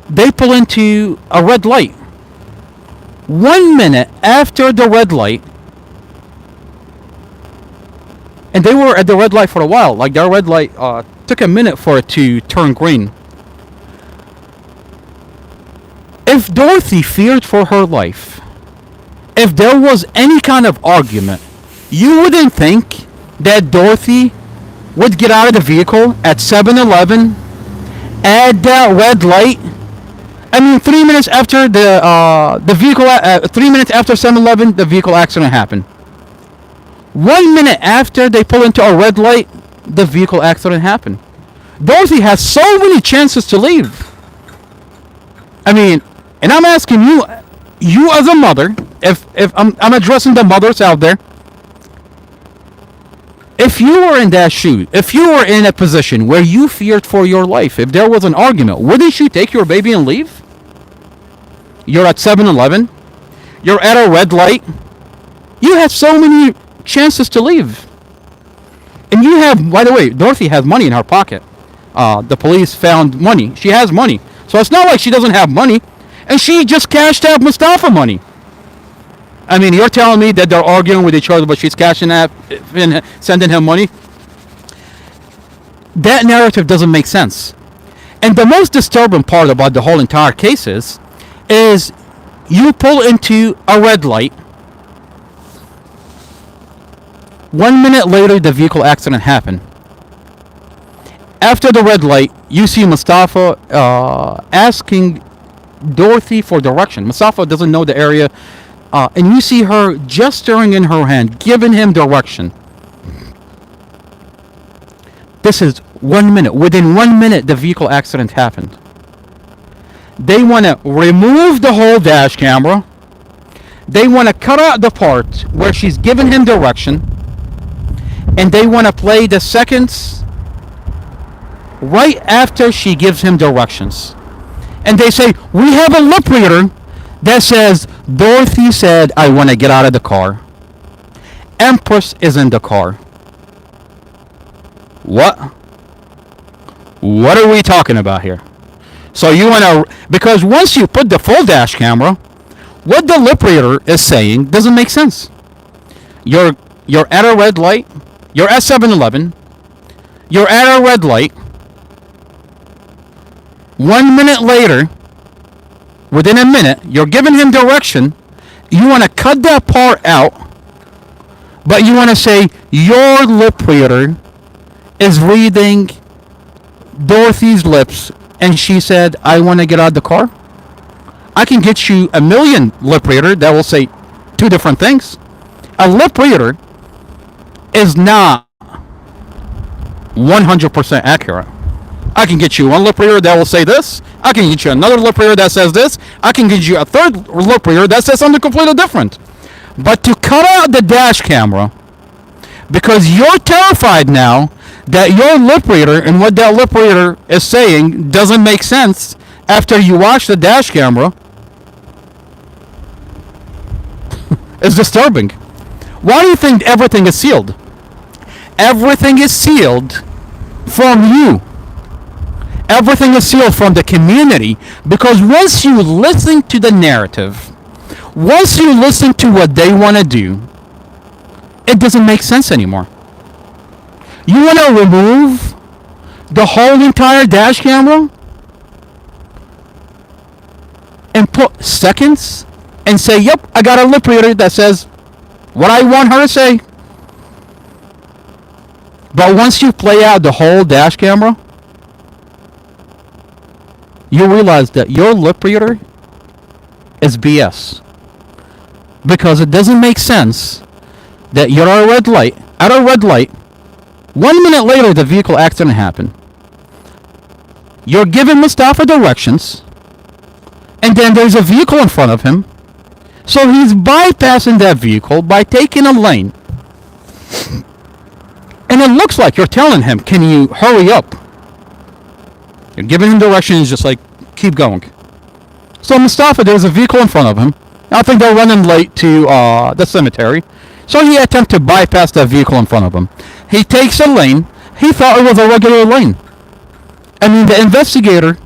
they pull into a red light. 1 minute after the red light, and they were at the red light for a while. Like, their red light took a minute for it to turn green. If Dorothy feared for her life, if there was any kind of argument, you wouldn't think that Dorothy would get out of the vehicle at 7-Eleven at that red light. I mean, 3 minutes after the vehicle, 3 minutes after 7-Eleven, the vehicle accident happened. 1 minute after they pull into a red light, the vehicle accident happened. Dorothy has so many chances to leave. I mean, and I'm asking you as a mother, if I'm addressing the mothers out there, if you were in that shoe, if you were in a position where you feared for your life, if there was an argument, wouldn't you take your baby and leave? You're at 7-Eleven. You're at a red light. You have so many chances to leave. And you have, by the way, Dorothy has money in her pocket. The police found money. She has money. So it's not like she doesn't have money. And she just cashed out Mustafa money. I mean, you're telling me that they're arguing with each other, but she's cashing out and sending him money? That narrative doesn't make sense. And the most disturbing part about the whole entire case is you pull into a red light. 1 minute later, the vehicle accident happened. After the red light, you see Mustafa asking Dorothy for direction. Mustafa doesn't know the area. And you see her gesturing in her hand, giving him direction. This is 1 minute. Within 1 minute, the vehicle accident happened. They want to remove the whole dash camera. They want to cut out the part where she's giving him direction. And they want to play the seconds right after she gives him directions. And they say, we have a lip reader that says, Dorothy said, I want to get out of the car. Empress is in the car. What? What are we talking about here? So you want to, because once you put the full dash camera, what the lip reader is saying doesn't make sense. You're at a red light. You're at 7-Eleven. You're at a red light. 1 minute later, within a minute, you're giving him direction. You want to cut that part out, but you want to say your lip reader is reading Dorothy's lips, and she said, I want to get out of the car. I can get you a million lip reader that will say two different things. A lip reader is not 100% accurate. I can get you one lip reader that will say this. I can get you another lip reader that says this. I can get you a third lip reader that says something completely different. But to cut out the dash camera, because you're terrified now that your lip reader and what that lip reader is saying doesn't make sense after you watch the dash camera, is disturbing. Why do you think everything is sealed? Everything is sealed from you. Everything is sealed from the community, because once you listen to the narrative, once you listen to what they want to do, it doesn't make sense anymore. You want to remove the whole entire dash camera and put seconds and say, yep, I got a lip reader that says what I want her to say. But once you play out the whole dash camera, you realize that your lip reader is BS. Because it doesn't make sense that you're at a red light, 1 minute later the vehicle accident happened. You're giving Mustafa directions, and then there's a vehicle in front of him, so he's bypassing that vehicle by taking a lane. And it looks like you're telling him, can you hurry up? You're giving him directions, just like, keep going. So Mustafa, there's a vehicle in front of him. I think they're running late to the cemetery. So he attempts to bypass that vehicle in front of him. He takes a lane. He thought it was a regular lane. I mean, the investigator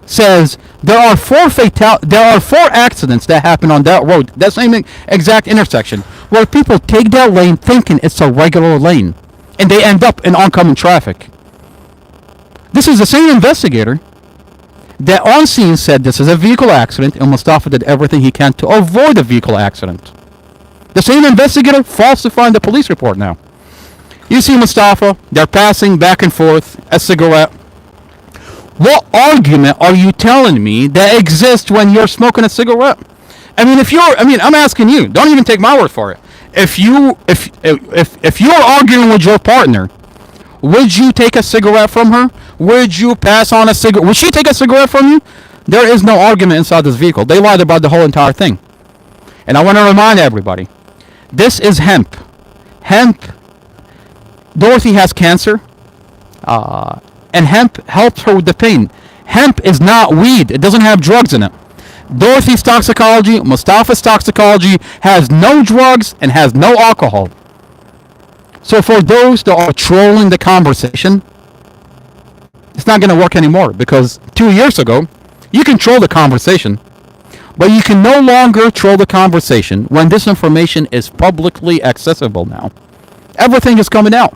says there are four accidents that happen on that road, that same exact intersection, where people take that lane thinking it's a regular lane, and they end up in oncoming traffic. This is the same investigator that on scene said this is a vehicle accident, and Mustafa did everything he can to avoid a vehicle accident. The same investigator falsifying the police report now. You see Mustafa, they're passing back and forth a cigarette. What argument are you telling me that exists when you're smoking a cigarette? I'm asking you, don't even take my word for it. If you're arguing with your partner, would you take a cigarette from her? Would you pass on a cigarette? Would she take a cigarette from you? There is no argument inside this vehicle. They lied about the whole entire thing. And I want to remind everybody, this is hemp. Dorothy has cancer, and hemp helps her with the pain. Hemp is not weed. It doesn't have drugs in it. Dorothy's toxicology, Mustafa's toxicology has no drugs and has no alcohol. So for those that are trolling the conversation, it's not going to work anymore, because 2 years ago, you can troll the conversation, but you can no longer troll the conversation when this information is publicly accessible now. Everything is coming out.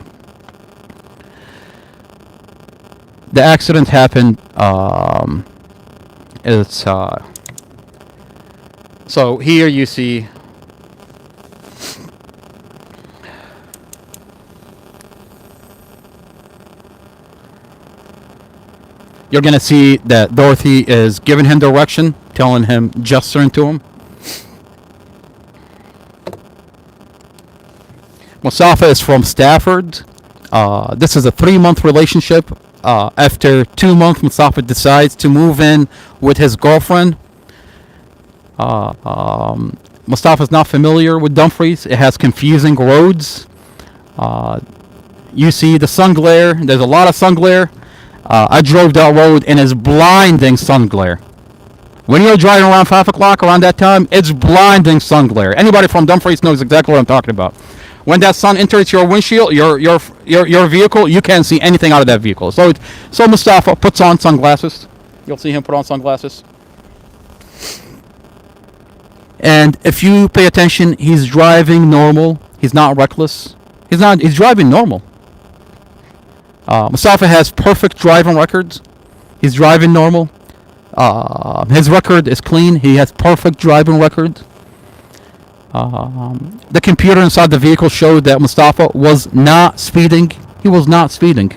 The accident happened, so here you see you're going to see that Dorothy is giving him direction, telling him, gesturing to him. Mustafa is from Stafford. This is a 3-month relationship. After 2 months, Mustafa decides to move in with his girlfriend. Mustafa's not familiar with Dumfries. It has confusing roads. You see the sun glare. There's a lot of sun glare. I drove that road and it's blinding sun glare. When you're driving around 5 o'clock, around that time, it's blinding sun glare. Anybody from Dumfries knows exactly what I'm talking about. When that sun enters your windshield, your vehicle, you can't see anything out of that vehicle. So Mustafa puts on sunglasses. You'll see him put on sunglasses. And if you pay attention, he's driving normal. He's not reckless. He's driving normal. Mustafa has perfect driving records. He's driving normal. His record is clean. He has perfect driving record. The computer inside the vehicle showed that Mustafa was not speeding. He was not speeding.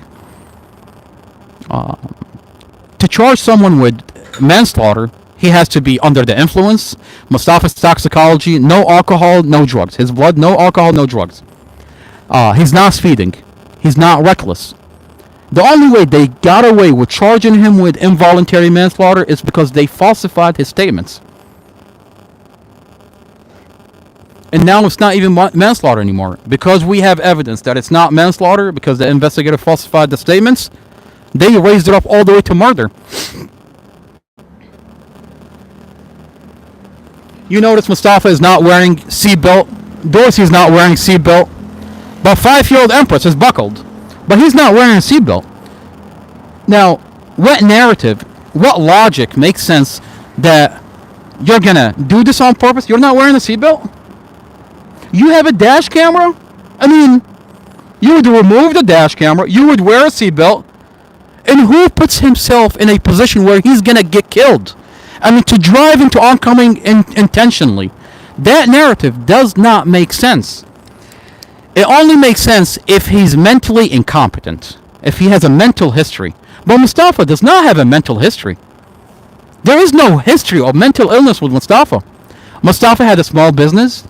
To charge someone with manslaughter, he has to be under the influence. Mustafa's toxicology, no alcohol, no drugs. His blood, no alcohol, no drugs. He's not speeding. He's not reckless. The only way they got away with charging him with involuntary manslaughter is because they falsified his statements. And now it's not even manslaughter anymore. Because we have evidence that it's not manslaughter, because the investigator falsified the statements, they raised it up all the way to murder. You notice Mustafa is not wearing seatbelt. Dorsey's not wearing seatbelt. But 5-year-old Empress is buckled. But he's not wearing a seatbelt. Now, what narrative, what logic makes sense that you're gonna do this on purpose? You're not wearing a seatbelt? You have a dash camera? I mean, you would remove the dash camera, you would wear a seatbelt, and who puts himself in a position where he's gonna get killed? I mean, to drive into oncoming intentionally. That narrative does not make sense. It only makes sense if he's mentally incompetent, if he has a mental history. But Mustafa does not have a mental history. There is no history of mental illness with Mustafa. Mustafa had a small business.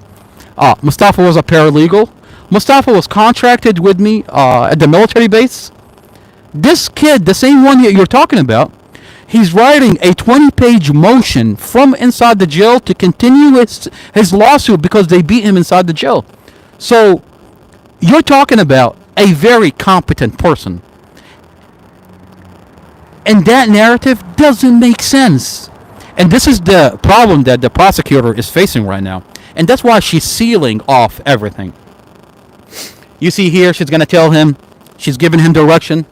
Mustafa was a paralegal. Mustafa was contracted with me at the military base. This kid, the same one you're talking about, he's writing a 20-page motion from inside the jail to continue his lawsuit because they beat him inside the jail. So, you're talking about a very competent person. And that narrative doesn't make sense. And this is the problem that the prosecutor is facing right now. And that's why she's sealing off everything. You see here, she's going to tell him, she's giving him direction.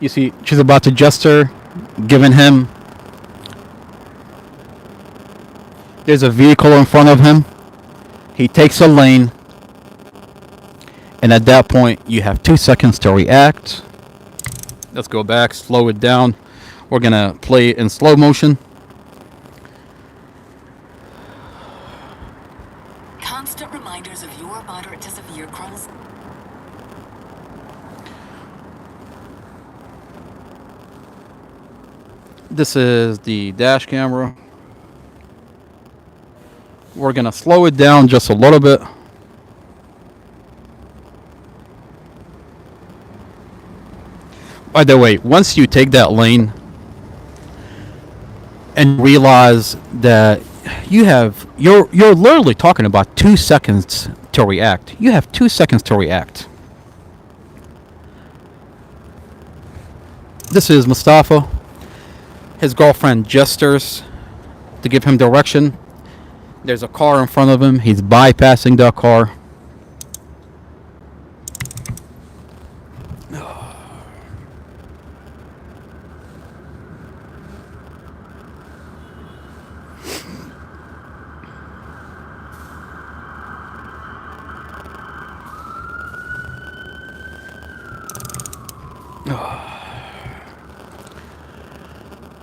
You see, she's about to gesture, giving him. There's a vehicle in front of him. He takes a lane. And at that point, you have 2 seconds to react. Let's go back, slow it down. We're going to play it in slow motion. Constant reminders of your moderate to severe Crohn's. This is the dash camera. We're going to slow it down just a little bit. By the way, once you take that lane and realize that you're literally talking about 2 seconds to react. You have 2 seconds to react. This is Mustafa. His girlfriend gestures to give him direction. There's a car in front of him. He's bypassing that car.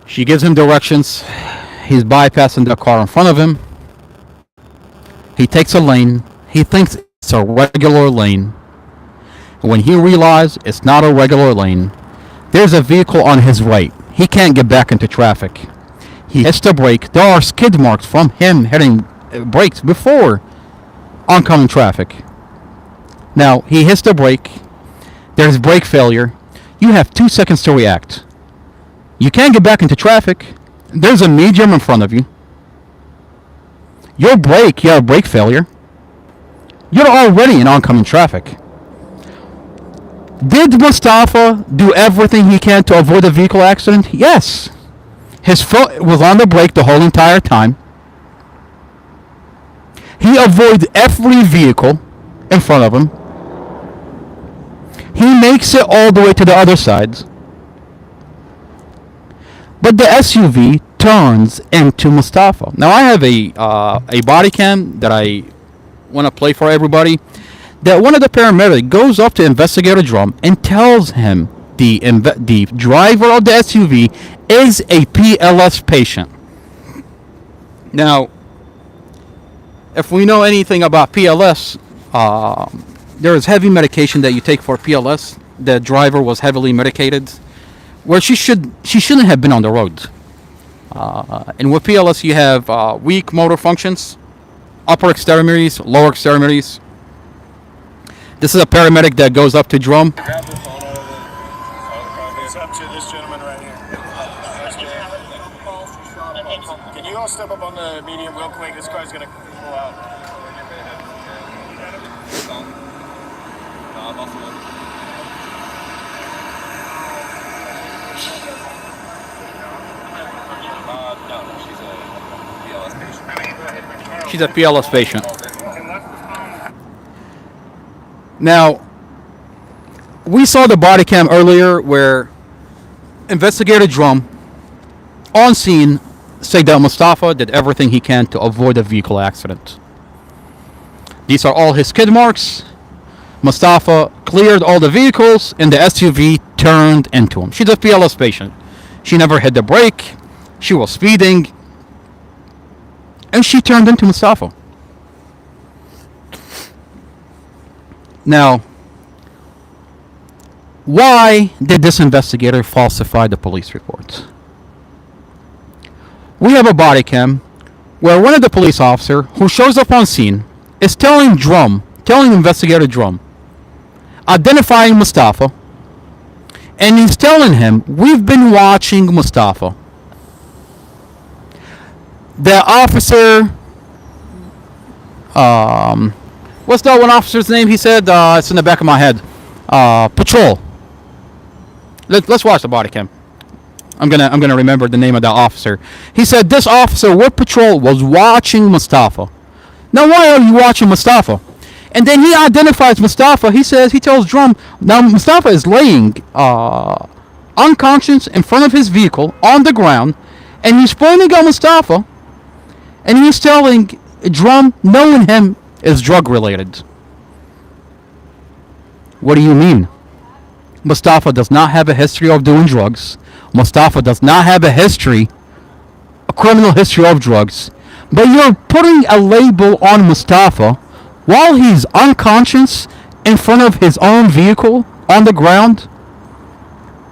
She gives him directions. He's bypassing the car in front of him. He takes a lane. He thinks it's a regular lane. When he realizes it's not a regular lane, there's a vehicle on his right. He can't get back into traffic. He hits the brake. There are skid marks from him hitting brakes before oncoming traffic. Now, he hits the brake. There's brake failure. You have 2 seconds to react. You can't get back into traffic. There's a medium in front of you. You have brake failure. You're already in oncoming traffic. Did Mustafa do everything he can to avoid a vehicle accident? Yes. His foot was on the brake the whole entire time. He avoided every vehicle in front of him. He makes it all the way to the other side. But the SUV turns into Mustafa. Now I have a body cam that I want to play for everybody. That one of the paramedics goes up to Investigator Drum and tells him the driver of the SUV is a PLS patient. Now, if we know anything about PLS, there is heavy medication that you take for PLS. The driver was heavily medicated, where she shouldn't have been on the road. And with PLS, you have weak motor functions, upper extremities, lower extremities. This is a paramedic that goes up to Drum. Grab the phone out of the It's up to this gentleman right here. Can you all step up on the medium real quick? This car's gonna pull out. No, she's a BLS patient. She's a PLS patient. Now, we saw the body cam earlier where Investigator Drum, on scene, said that Mustafa did everything he can to avoid a vehicle accident. These are all his skid marks. Mustafa cleared all the vehicles and the SUV turned into him. She's a PLS patient. She never hit the brake. She was speeding. And she turned into Mustafa. Now, why did this investigator falsify the police reports? We have a body cam where one of the police officers who shows up on scene is telling Investigator Drum, identifying Mustafa, and he's telling him, we've been watching Mustafa. The officer, what's that one officer's name? He said, it's in the back of my head. Patrol. Let's watch the body cam. I'm gonna remember the name of that officer. He said this officer with patrol was watching Mustafa. Now why are you watching Mustafa? And then he identifies Mustafa. He tells Drum, now Mustafa is laying unconscious in front of his vehicle on the ground, and he's pointing at Mustafa, and he's telling Drum, knowing him is drug related. What do you mean? Mustafa does not have a history of doing drugs. Mustafa does not have a criminal history of drugs. But you're putting a label on Mustafa while he's unconscious in front of his own vehicle on the ground,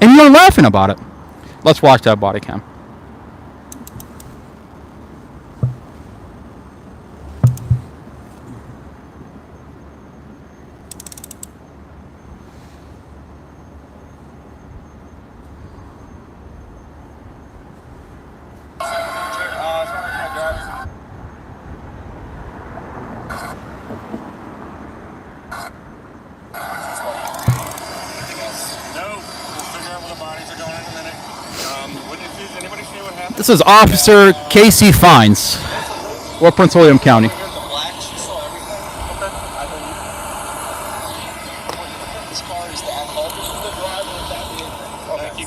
and you're laughing about it. Let's watch that body cam. This is Officer Casey Fines, or Prince William County. This car is the at-fault. This is the driver of that vehicle. Thank you.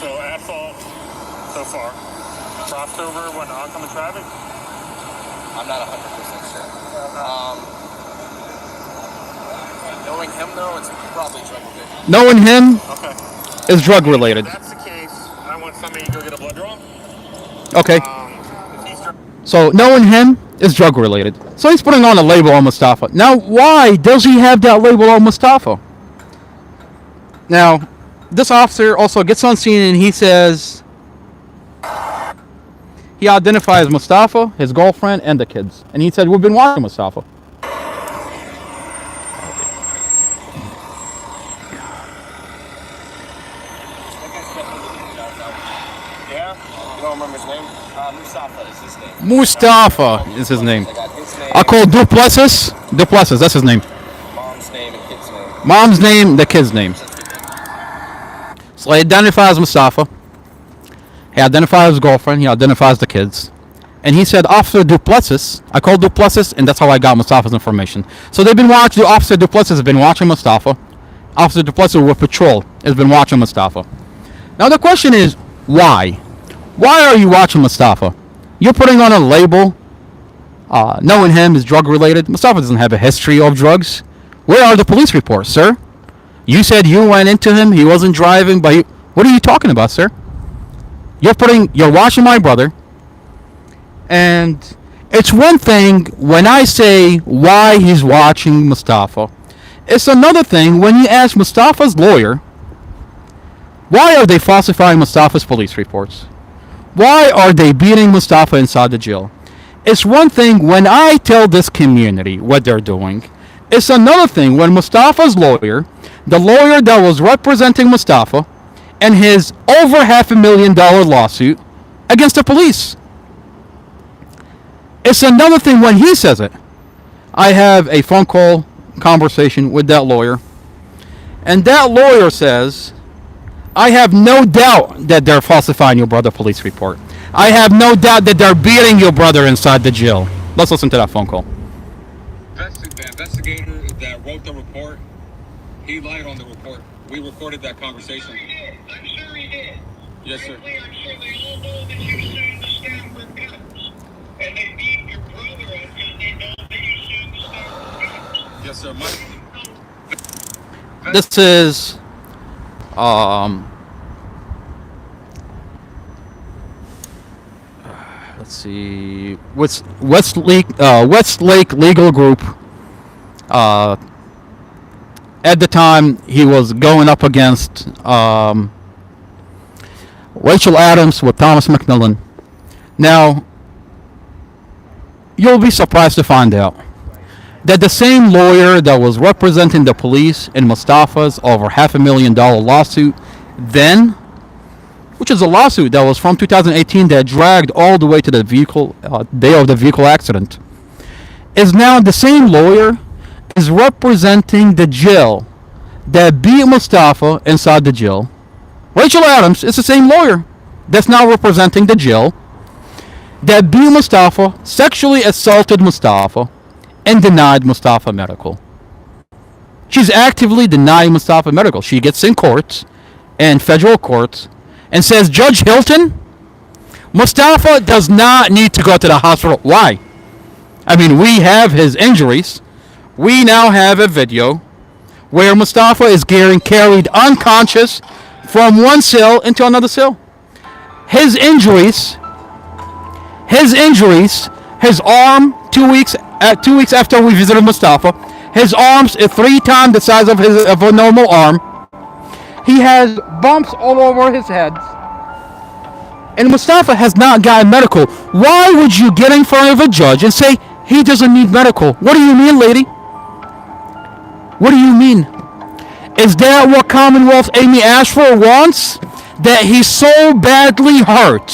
So at fault so far. Crossed over when oncoming traffic. I'm not 100% sure. Knowing him though, it's probably drug related. Knowing him Okay. is drug related. If that's the case, I want somebody to go get a blood draw. Okay. If he's So knowing him is drug related. So he's putting on a label on Mustafa. Now why does he have that label on Mustafa? Now, this officer also gets on scene and he says he identifies Mustafa, his girlfriend, and the kids. And he said, we've been watching Mustafa. Yeah? You don't remember his name? Mustafa is his name. Mustafa is his name. I got his name, I call Duplessis. Duplessis, that's his name. mom's name, and kid's name. Mom's name, the kid's name. So he identifies Mustafa. He identifies his girlfriend. He identifies the kids. And he said, Officer Duplessis. I called Duplessis, and that's how I got Mustafa's information. So they've been watching, Officer Duplessis has been watching Mustafa. Officer Duplessis with patrol has been watching Mustafa. Now the question is, why? Why are you watching Mustafa? You're putting on a label. Knowing him is drug related. Mustafa doesn't have a history of drugs. Where are the police reports, sir? You said you went into him. He wasn't driving, but what are you talking about, sir? You're watching my brother. And it's one thing when I say why he's watching Mustafa. It's another thing when you ask Mustafa's lawyer, why are they falsifying Mustafa's police reports? Why are they beating Mustafa inside the jail? It's one thing when I tell this community what they're doing. It's another thing when Mustafa's lawyer, the lawyer that was representing Mustafa, and his over $500,000 lawsuit against the police. It's another thing when he says it. I have a phone call conversation with that lawyer, and that lawyer says, I have no doubt that they're falsifying your brother police report. I have no doubt that they're beating your brother inside the jail. Let's listen to that phone call. The investigator that wrote the report, he lied on the report. We recorded that conversation. I'm sure he did. Yes, sir. Frankly, I'm sure they all know that you sued the staff for guns. And they beat your brother up because they know that you sued the staff for guns. Yes, sir. This is let's see, Westlake Legal Group. At the time, he was going up against Rachel Adams with Thomas McMillan. Now, you'll be surprised to find out that the same lawyer that was representing the police in Mustafa's over $500,000 lawsuit then, which is a lawsuit that was from 2018 that dragged all the way to the vehicle day of the vehicle accident, is now the same lawyer is representing the jail that beat Mustafa inside the jail. Rachel Adams is the same lawyer that's now representing the jail that beat Mustafa, sexually assaulted Mustafa, and denied Mustafa medical. She's actively denying Mustafa medical. She gets in court, and federal courts, and says, Judge Hilton, Mustafa does not need to go to the hospital. Why? I mean, we have his injuries. We now have a video where Mustafa is getting carried unconscious from one cell into another cell. His injuries, his arm, 2 weeks after we visited Mustafa, his arms are 3 times the size of a normal arm. He has bumps all over his head. And Mustafa has not gotten medical. Why would you get in front of a judge and say he doesn't need medical? What do you mean, lady? What do you mean? Is that what Commonwealth Amy Ashford wants? That he's so badly hurt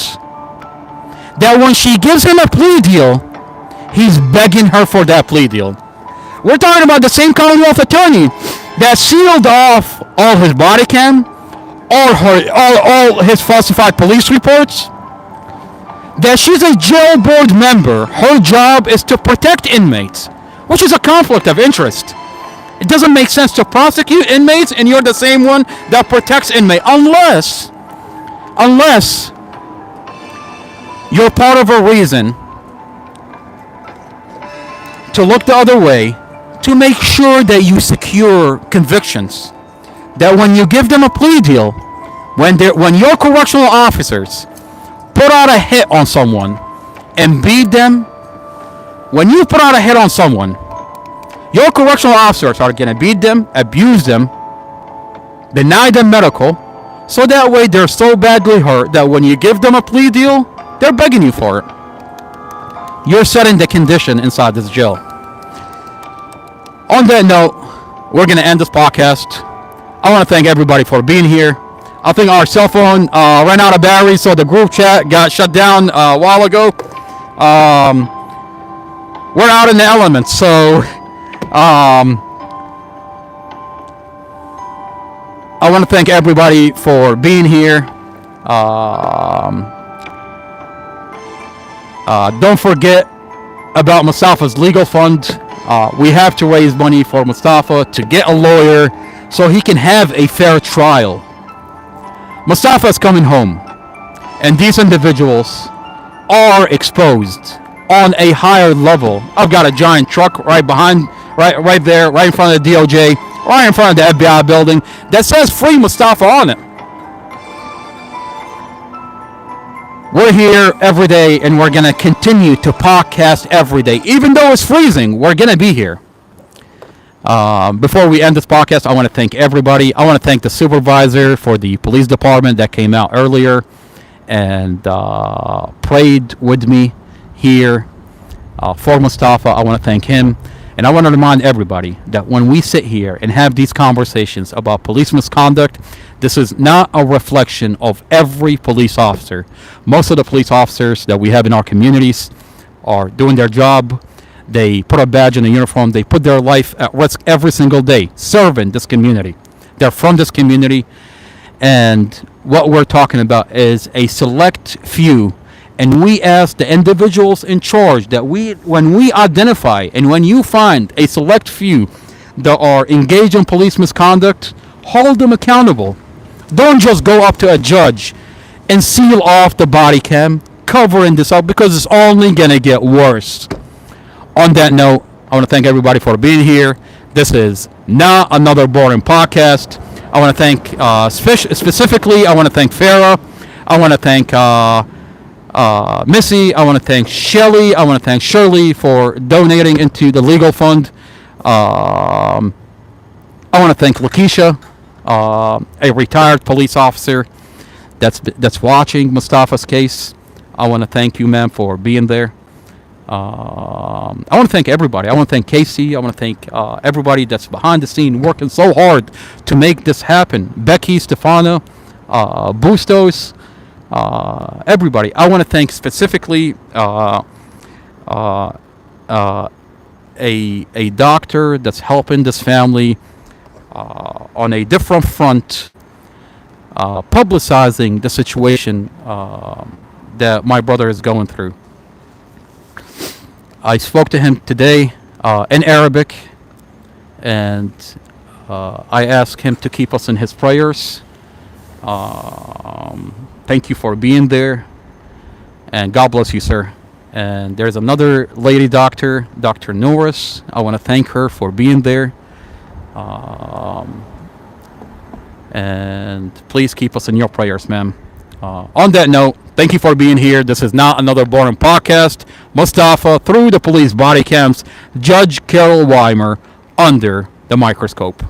that when she gives him a plea deal, he's begging her for that plea deal. We're talking about the same Commonwealth attorney that sealed off all his body cam, all his falsified police reports, that she's a jail board member. Her job is to protect inmates, which is a conflict of interest. It doesn't make sense to prosecute inmates and you're the same one that protects inmates, unless you're part of a reason to look the other way to make sure that you secure convictions. That when you give them a plea deal, when your correctional officers put out a hit on someone and beat them, when you put out a hit on someone, your correctional officers are going to beat them, abuse them, deny them medical, so that way they're so badly hurt that when you give them a plea deal, they're begging you for it. You're setting the condition inside this jail. On that note, we're going to end this podcast. I want to thank everybody for being here. I think our cell phone ran out of battery, so the group chat got shut down a while ago. We're out in the elements, so I want to thank everybody for being here. Don't forget about Mustafa's legal fund. We have to raise money for Mustafa to get a lawyer so he can have a fair trial. Mustafa is coming home, and these individuals are exposed on a higher level. I've got a giant truck right there, right in front of the DOJ, right in front of the FBI building that says Free Mustafa on it. We're here every day, and we're going to continue to podcast every day. Even though it's freezing, we're going to be here. Before we end this podcast, I want to thank everybody. I want to thank the supervisor for the police department that came out earlier and prayed with me here for Mustafa. I want to thank him. And I want to remind everybody that when we sit here and have these conversations about police misconduct, this is not a reflection of every police officer. Most of the police officers that we have in our communities are doing their job. They put a badge in a uniform. They put their life at risk every single day, serving this community. They're from this community. And what we're talking about is a select few. And we ask the individuals in charge that when we identify and when you find a select few that are engaged in police misconduct, hold them accountable. Don't just go up to a judge and seal off the body cam, covering this up, because it's only going to get worse. On that note, I want to thank everybody for being here. This is not another boring podcast. I want to thank, specifically, I want to thank Farah. I want to thank Missy. I want to thank Shelly. I want to thank Shirley for donating into the legal fund. I want to thank Lakeisha, a retired police officer that's watching Mustafa's case. I want to thank you, ma'am, for being there. I want to thank everybody. I want to thank Casey. I want to thank everybody that's behind the scene working so hard to make this happen. Becky, Stefano, Bustos, everybody. I want to thank specifically a doctor that's helping this family on a different front, publicizing the situation that my brother is going through. I spoke to him today in Arabic, and I asked him to keep us in his prayers. Thank you for being there, and God bless you, sir. And there's another lady doctor, Dr. Norris. I want to thank her for being there. And please keep us in your prayers, ma'am. On that note, thank you for being here. This is not another boring podcast. Mustafa through the police body cams. Judge Carol Weimer under the microscope.